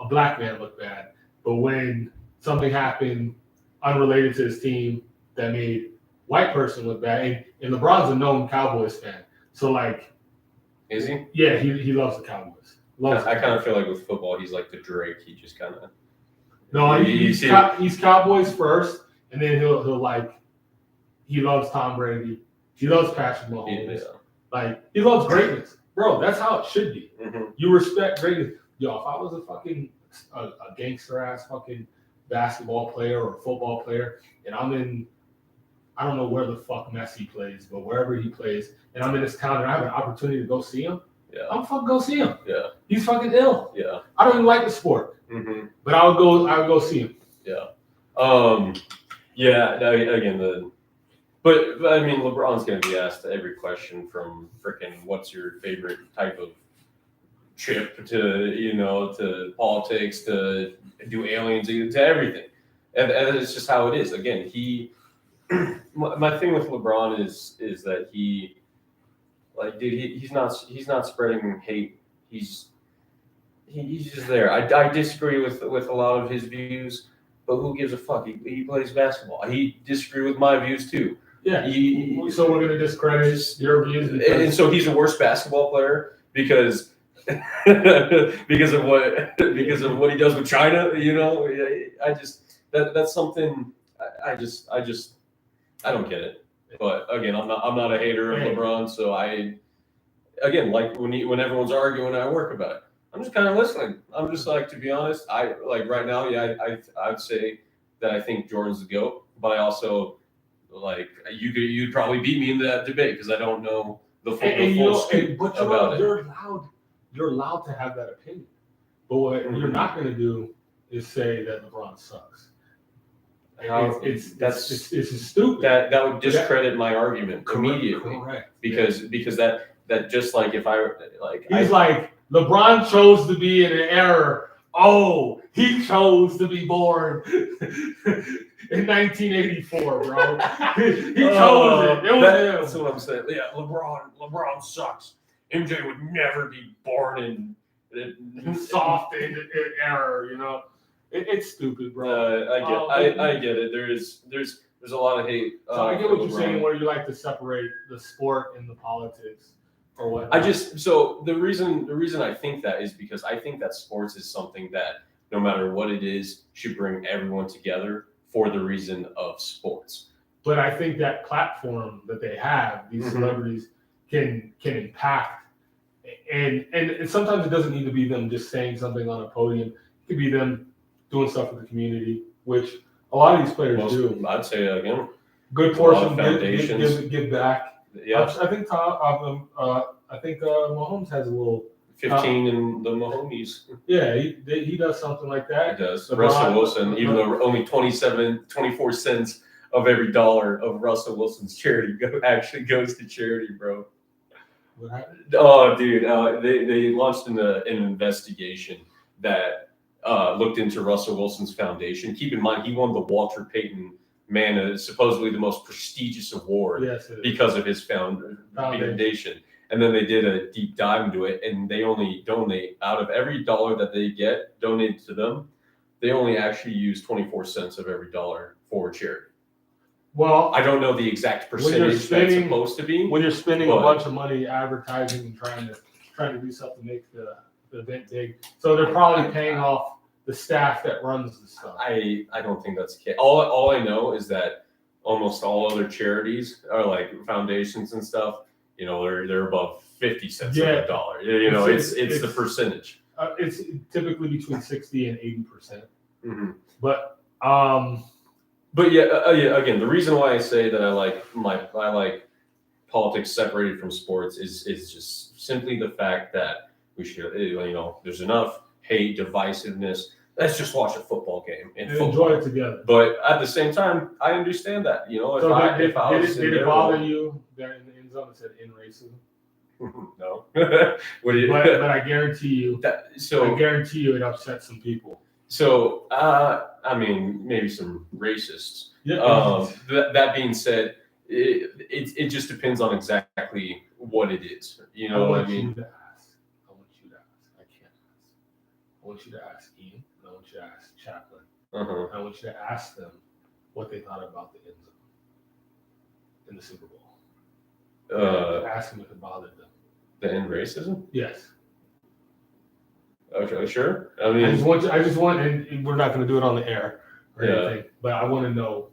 black man look bad. But when something happened unrelated to his team that made white person look bad, and LeBron's a known Cowboys fan, so like, is he? Yeah, he loves the Cowboys. I kind of feel like with football, he's like the Drake. He just kind of. No, he's Cowboys first, and then he'll like, he loves Tom Brady. He loves Patrick Mahomes. Yeah. Like, he loves greatness. Bro, that's how it should be. Mm-hmm. You respect greatness. Yo, if I was a fucking a gangster ass fucking basketball player or football player, and I'm in, I don't know where the fuck Messi plays, but wherever he plays, and I'm in this town and I have an opportunity to go see him, Yeah. I'm fucking go see him. Yeah. He's fucking ill. Yeah. I don't even like the sport. Mm-hmm. But I would go see him. Yeah. Yeah. But I mean, LeBron's going to be asked every question from freaking what's your favorite type of chip to politics to do aliens to everything, and it's just how it is. Again, my thing with LeBron is that he, like, dude, he's not spreading hate. He's just there. I disagree with a lot of his views, but who gives a fuck? He plays basketball. He disagree with my views too. Yeah. So we're gonna discredit your views, and so he's a worse basketball player because because of what he does with China. I just that's something I don't get it. But again, I'm not a hater of LeBron, so like when everyone's arguing at work about it, I'm just kind of listening. I'm just like, to be honest, I like right now, yeah, I'd say that I think Jordan's the GOAT, but I also like you'd probably beat me in that debate because I don't know the full scoop about it. You're allowed to have that opinion, but what you're not going to do is say that LeBron sucks. It's stupid. That would discredit my argument immediately. Correct. Because that just like if I like he's like LeBron chose to be in an error. Oh, he chose to be born in 1984, bro. He chose it. It was him. That's what I'm saying. Yeah, LeBron sucks. MJ would never be born in soft in error. It's stupid, bro. I get it. There's a lot of hate. So I get what you're saying, where you like to separate the sport and the politics. Or what? The reason I think that is because I think that sports is something that no matter what it is should bring everyone together for the reason of sports. But I think that platform that they have, these celebrities can impact, and sometimes it doesn't need to be them just saying something on a podium. It could be them doing stuff for the community, which a lot of these players do. I'd say again, good portion give back. Yeah, I think Mahomes has a little 15 in the Mahomes. Yeah, he does something like that. He does. Russell Wilson, even though only 24 cents of every dollar of Russell Wilson's charity actually goes to charity, bro. What happened? Oh, dude, they launched an investigation that looked into Russell Wilson's foundation. Keep in mind, he won the Walter Payton supposedly the most prestigious award because of his foundation. And then they did a deep dive into it, and they only donate, out of every dollar that they get donated to them, they only actually use 24 cents of every dollar for charity. Well, I don't know the exact percentage that's supposed to be. When you're spending a bunch of money advertising and trying to do something to make the event big, so they're probably paying off the staff that runs the stuff. I don't think that's the case. All I know is that almost all other charities are like foundations and stuff. They're above 50 cents on the dollar. It's the percentage. It's typically between 60 and 80%. Mm-hmm. But yeah. Again, the reason why I say that I like politics separated from sports is just simply the fact that we should, there's enough hate, divisiveness. Let's just watch a football game and enjoy it together. But at the same time, I understand that. Did it bother you that in the end zone it said in racism? No. but I guarantee you it upset some people. So maybe some racists. Yeah. That being said, it just depends on exactly what it is. You know what I mean? I want you to ask. I can't ask. I want you to ask Ian. And I want you to ask Chaplin. Uh-huh. I want you to ask them what they thought about the end zone in the Super Bowl. Ask them if it bothered them. The end racism? Yes. Okay, sure. I mean, I just want, and we're not going to do it on the air or anything, but I want to know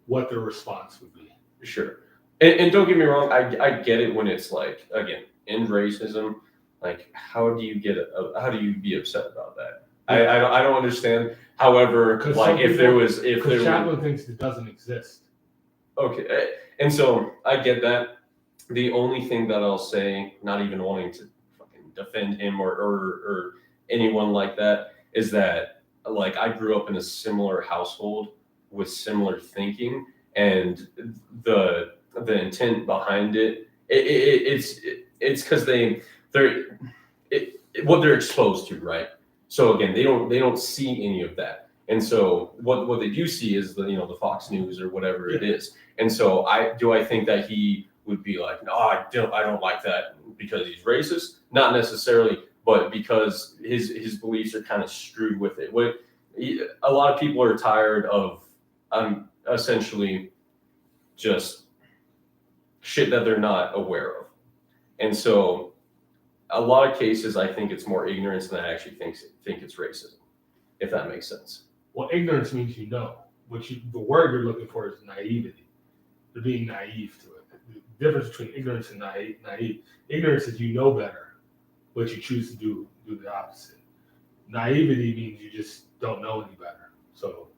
what their response would be. Sure. And don't get me wrong, I get it when it's like, again, end racism. Like, how do you be upset about that? I don't understand. However, like if Chaplin thinks it doesn't exist. Okay, and so I get that. The only thing that I'll say, not even wanting to fucking defend him or anyone like that, is that like I grew up in a similar household with similar thinking, and the intent behind it's because what they're exposed to, right? So again, they don't see any of that, and so what they do see is the Fox News or whatever it is, and so I think that he would be like, no, I don't like that because he's racist, not necessarily, but because his beliefs are kind of screwed with it. A lot of people are tired of essentially just shit that they're not aware of, and so a lot of cases I think it's more ignorance than I actually think it's racism, if that makes sense. Well, ignorance means the word you're looking for is naivety. They're being naive to it. The difference between ignorance and naive. Ignorance is you know better, but you choose to do the opposite. Naivety means you just don't know any better, so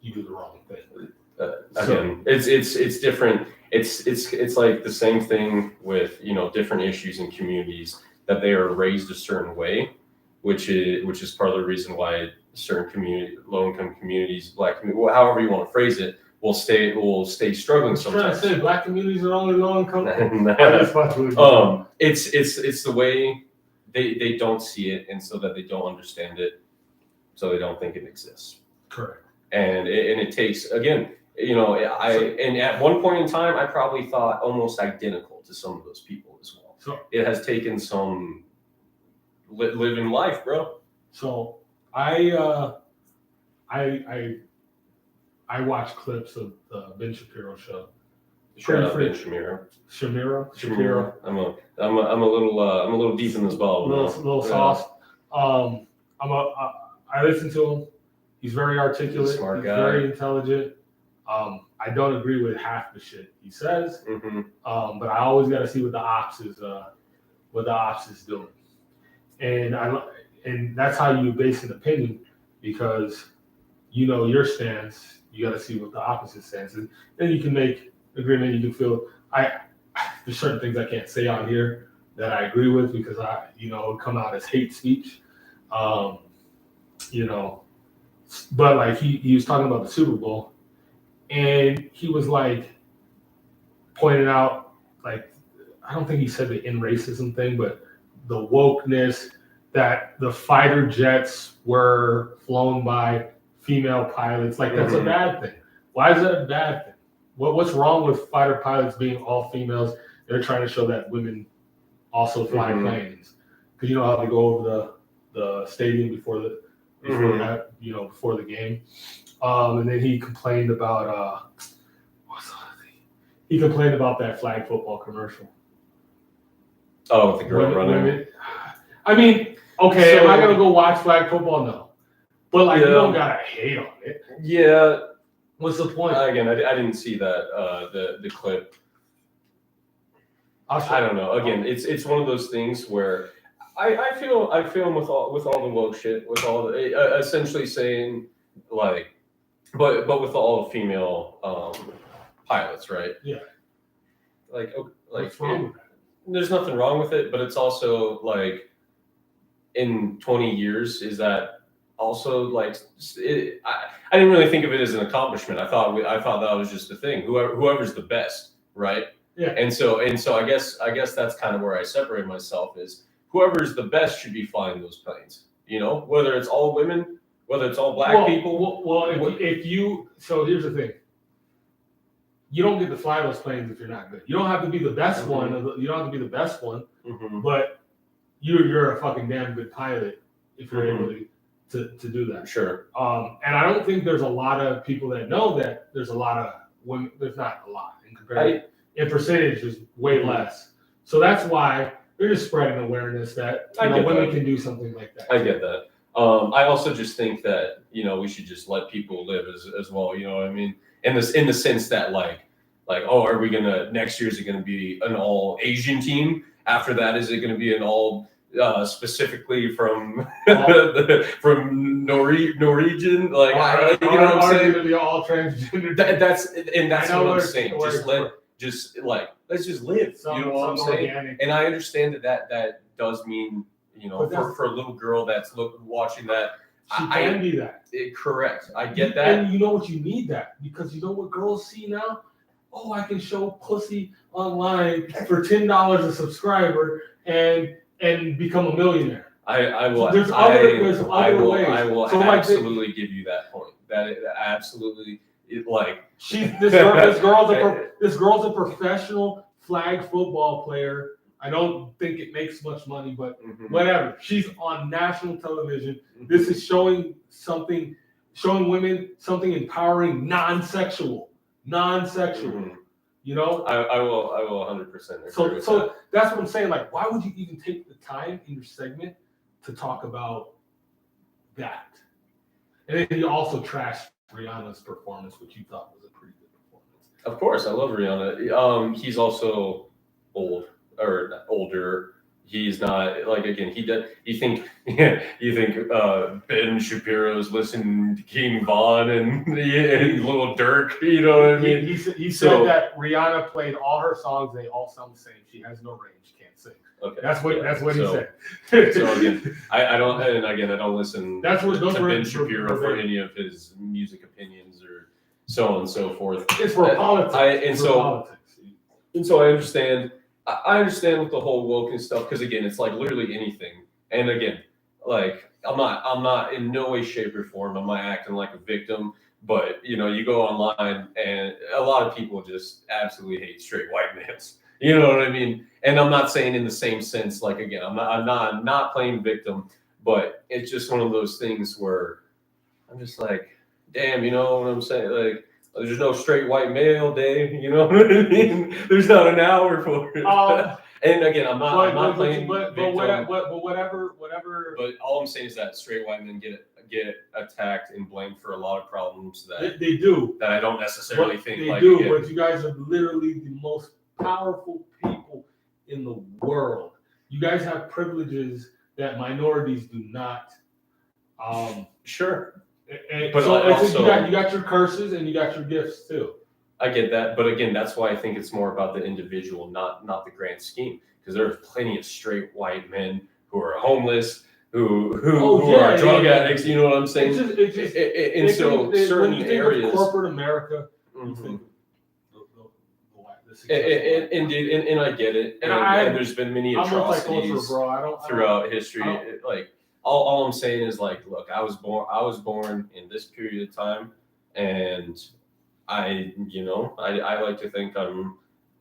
you do the wrong thing. Again, it's different. It's like the same thing with different issues in communities that they are raised a certain way, which is part of the reason why certain low-income communities, Black communities, however you want to phrase it, will stay struggling sometimes. Trying to say Black communities are only low-income. It's the way they don't see it, and so that they don't understand it, so they don't think it exists. Correct. And it takes, again, and at one point in time, I probably thought almost identical to some of those people as well. So it has taken some living life, bro. So I watch clips of the Ben Shapiro show. Shout out Ben Shapiro. Shapiro. I'm a little deep in this ball. Little sauce. I listen to him. He's very articulate. Smart guy. Very intelligent. I don't agree with half the shit he says, but I always got to see what the ops is doing, and that's how you base an opinion, because your stance. You got to see what the opposite stance is. Then you can make agreement. You can feel there's certain things I can't say out here that I agree with because it would come out as hate speech, But like he was talking about the Super Bowl, and he was like pointing out, like, I don't think he said the in racism thing, but the wokeness that the fighter jets were flown by female pilots, like that's a bad thing. Why is that a bad thing? What's wrong with fighter pilots being all females? They're trying to show that women also fly planes, because you know how they go over the stadium before the game. And then he complained about that flag football commercial. Oh, with the girl running. I mean, okay, am I gonna go watch flag football? No. But like, you don't gotta hate on it. Yeah. What's the point? Again, I didn't see that the clip. I don't know. Again, it's one of those things where I feel with all the woke shit, with all the essentially saying like, but with all the female pilots, right? Yeah. What's wrong with that? There's nothing wrong with it, but it's also like in 20 years, is that also like I didn't really think of it as an accomplishment. I thought that was just the thing. Whoever's the best, right? Yeah. And so I guess that's kind of where I separate myself is whoever's the best should be flying those planes. You know, whether it's all women, whether it's all black people. If you so here's the thing. You don't get to fly those planes if you're not good. You don't have to be the best one. You don't have to be the best one, but you're a fucking damn good pilot if you're able to do that. Sure. And I don't think there's a lot of people that know that there's a lot of women. There's not a lot in comparison. In percentage, there's way less. So that's why they're just spreading awareness that women can do something like that. I get that. I also just think that we should just let people live as well. You know what I mean? In the sense that like are we next year is it gonna be an all Asian team? After that, is it gonna be an all specifically from Norwegian? Like you know what I'm saying? Gonna be all transgender. That's what I'm saying. Let's just live. You know what I'm saying? Organic. And I understand that does mean for a little girl that's watching that. She can be that. Correct. I get that. And you know what? You need that because you know what girls see now? Oh, I can show pussy online for $10 a subscriber and become a millionaire. I will. There's other ways. I will so absolutely give you that point. That absolutely this girl's a professional flag football player. I don't think it makes much money, but whatever. She's on national television. This is showing women something empowering, non-sexual. You know? I will 100% agree with so that. That's what I'm saying. Like, why would you even take the time in your segment to talk about that? And then you also trashed Rihanna's performance, which you thought was a pretty good performance. Of course, I love Rihanna. He's also old. Or older. He's not like again. You think Ben Shapiro's listening to King Von and Little Durk. You know what I mean? He said that Rihanna played all her songs. They all sound the same. She has no range. Can't sing. Okay. That's what he said. So again, I don't listen. That's what to Ben Shapiro for any of his music opinions or so on and so forth. It's for politics. And so I understand. I understand with the whole woke and stuff because again, it's like literally anything. And again, like I'm not in no way, shape, or form am I acting like a victim. But you go online and a lot of people just absolutely hate straight white males. You know what I mean? And I'm not saying in the same sense. Like again, I'm not playing victim, but it's just one of those things where I'm just like, damn, you know what I'm saying? Like. There's no straight white male day, you know what I mean? There's not an hour for it. And again, I'm not playing. But whatever. But all I'm saying is that straight white men get attacked and blamed for a lot of problems that they do. That I don't necessarily think they like do. Again. But you guys are literally the most powerful people in the world. You guys have privileges that minorities do not. Sure. But so also, you got your curses and you got your gifts too. I get that, but again, that's why I think it's more about the individual, not the grand scheme. Because there's plenty of straight white men who are homeless, who are drug addicts. You know what I'm saying? Certain areas, corporate America. Indeed, and I get it. And there's been many atrocities throughout history. All I'm saying is like, look, I was born in this period of time, and I like to think I'm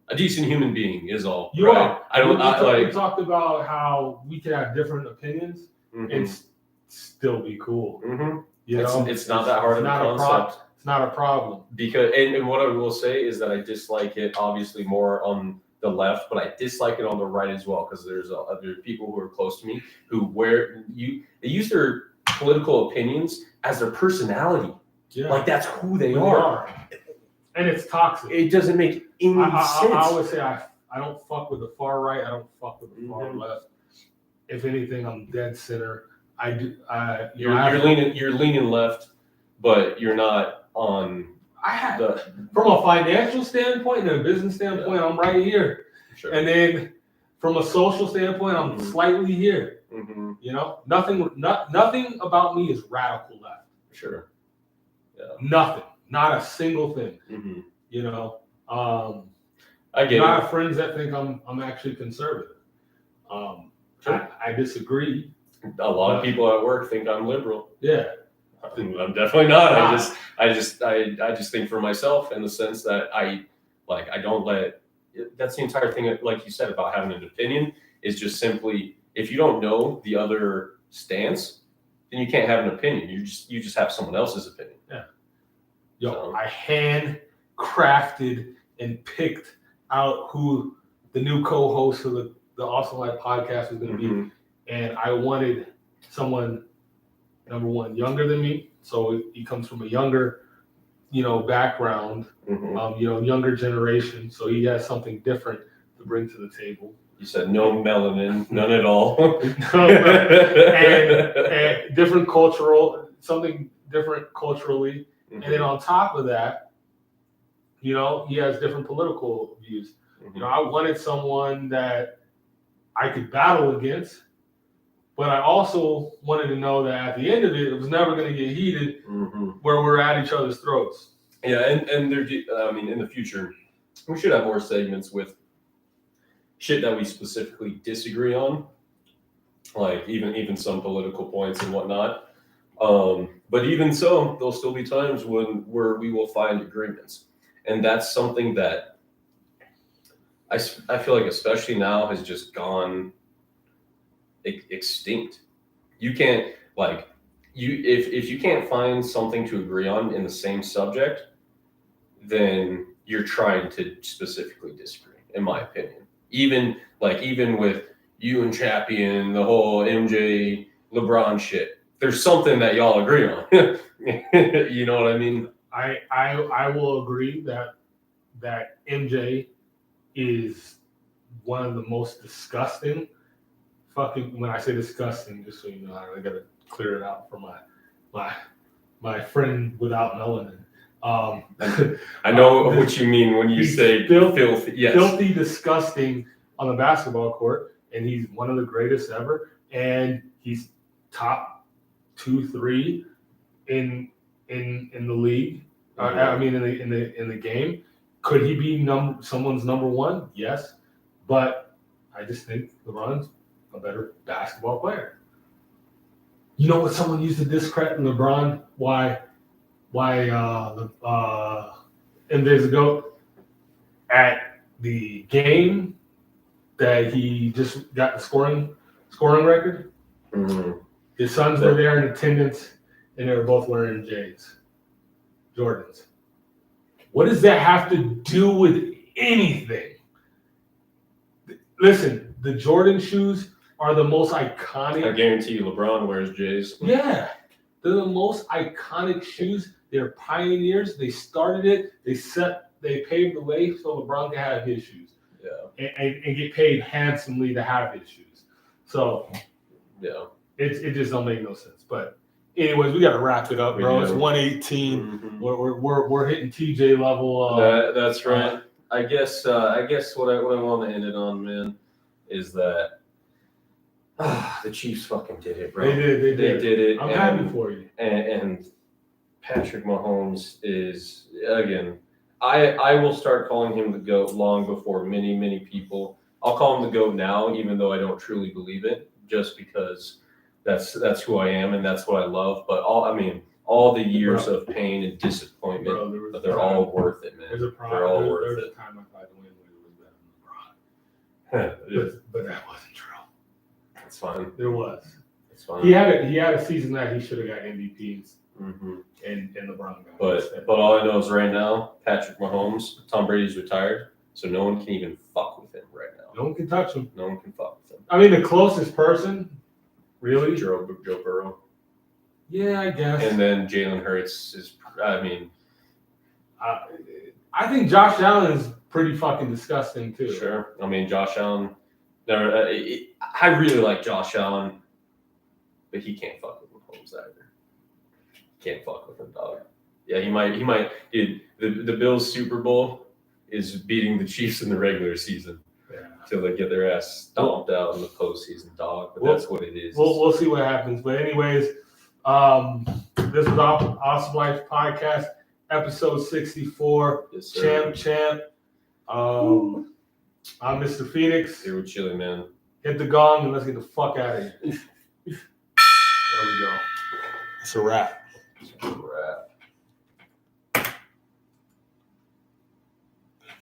a decent human being. Is all. You are. We talked about how we can have different opinions and still be cool. It's not that hard of a concept. It's not a problem. Because and what I will say is that I dislike it obviously more on the left, but I dislike it on the right as well because there's other people who are close to me who they use their political opinions as their personality. Yeah. Like that's who they are. And it's toxic. It doesn't make any sense. I always say I don't fuck with the far right. I don't fuck with the far left. If anything, I'm dead center. I do. You're leaning left, but you're not on. From a financial standpoint and a business standpoint, I'm right here. Sure. And then from a social standpoint, I'm slightly here. Mm-hmm. You know, nothing about me is radical left. Sure. Yeah. Nothing, not a single thing. Mm-hmm. You know, I get I it. have friends that think I'm actually conservative. Sure. I disagree. A lot of people at work think I'm liberal. Yeah. I'm definitely not. I just think for myself in the sense that I don't let. That's the entire thing. Like you said about having an opinion is just simply if you don't know the other stance, then you can't have an opinion. You just have someone else's opinion. Yeah. Yo, I handcrafted and picked out who the new co-host of the Awesome Life podcast was going to be, and I wanted someone, number one, younger than me, so he comes from a younger, background, younger generation, so he has something different to bring to the table. You said no melanin, none at all. and different something different culturally, and then on top of that, he has different political views. I wanted someone that I could battle against, but I also wanted to know that at the end of it was never going to get heated where we're at each other's throats. Yeah, and there, in the future, we should have more segments with shit that we specifically disagree on, like even some political points and whatnot. But even so, there'll still be times where we will find agreements, and that's something that I feel like, especially now, has just gone extinct. You can't if you can't find something to agree on in the same subject, then you're trying to specifically disagree, in my opinion. Even with you and Chappie and the whole MJ Lebron shit, there's something that y'all agree on. You know what I mean? I will agree that MJ is one of the most disgusting when I say disgusting, just so you know, I gotta clear it out for my friend without melanin. I know what you mean when you say filthy. Yes. Filthy, disgusting on the basketball court, and he's one of the greatest ever, and he's top 2-3 in the league. In the game. Could he be someone's number one? Yes, but I just think LeBron's a better basketball player. You know what? Someone used to discredit LeBron. Why MJ's a GOAT at the game that he just got the scoring record. His sons were there in attendance, and they were both wearing Jordans. What does that have to do with anything? Listen, the Jordan shoes are the most iconic. I guarantee you LeBron wears J's. Yeah. They're the most iconic shoes. They're pioneers. They started it. They paved the way so LeBron can have his shoes. Yeah. And get paid handsomely to have his shoes. So yeah. It just don't make no sense. But anyways, we gotta wrap it up, bro. It's 1:18. We're hitting TJ level. That's right. I guess what I want to end it on, man, is that the Chiefs fucking did it, bro. They did it. I'm happy for you. And Patrick Mahomes is, again, I will start calling him the GOAT long before many, many people. I'll call him the GOAT now, even though I don't truly believe it, just because that's who I am and that's what I love. But all the years of pain and disappointment, but they're all worth it, man. They're all worth it. There's a time I tried to win when it was better than LeBron. But that wasn't true. It's fine. There was. It's fine. He had a season that he should have got MVPs. And LeBron got. But all I know is right now, Patrick Mahomes, Tom Brady's retired, so no one can even fuck with him right now. No one can touch him. No one can fuck with him. I mean, the closest person, really, Joe Burrow. Yeah, I guess. And then Jalen Hurts is. I think Josh Allen is pretty fucking disgusting too. Sure. I mean, Josh Allen. I really like Josh Allen, but he can't fuck with Mahomes either. Can't fuck with him, dog. Yeah, he might. Dude, the Bills Super Bowl is beating the Chiefs in the regular season. Yeah. Till they get their ass stomped out in the postseason, dog. But that's what it is. We'll see what happens. But anyways, this was Awesome Life Podcast, episode 64. Yes, sir. Champ. I'm Mr. Phoenix. Here with Chili, man. Hit the gong and let's get the fuck out of here. There we go. It's a wrap.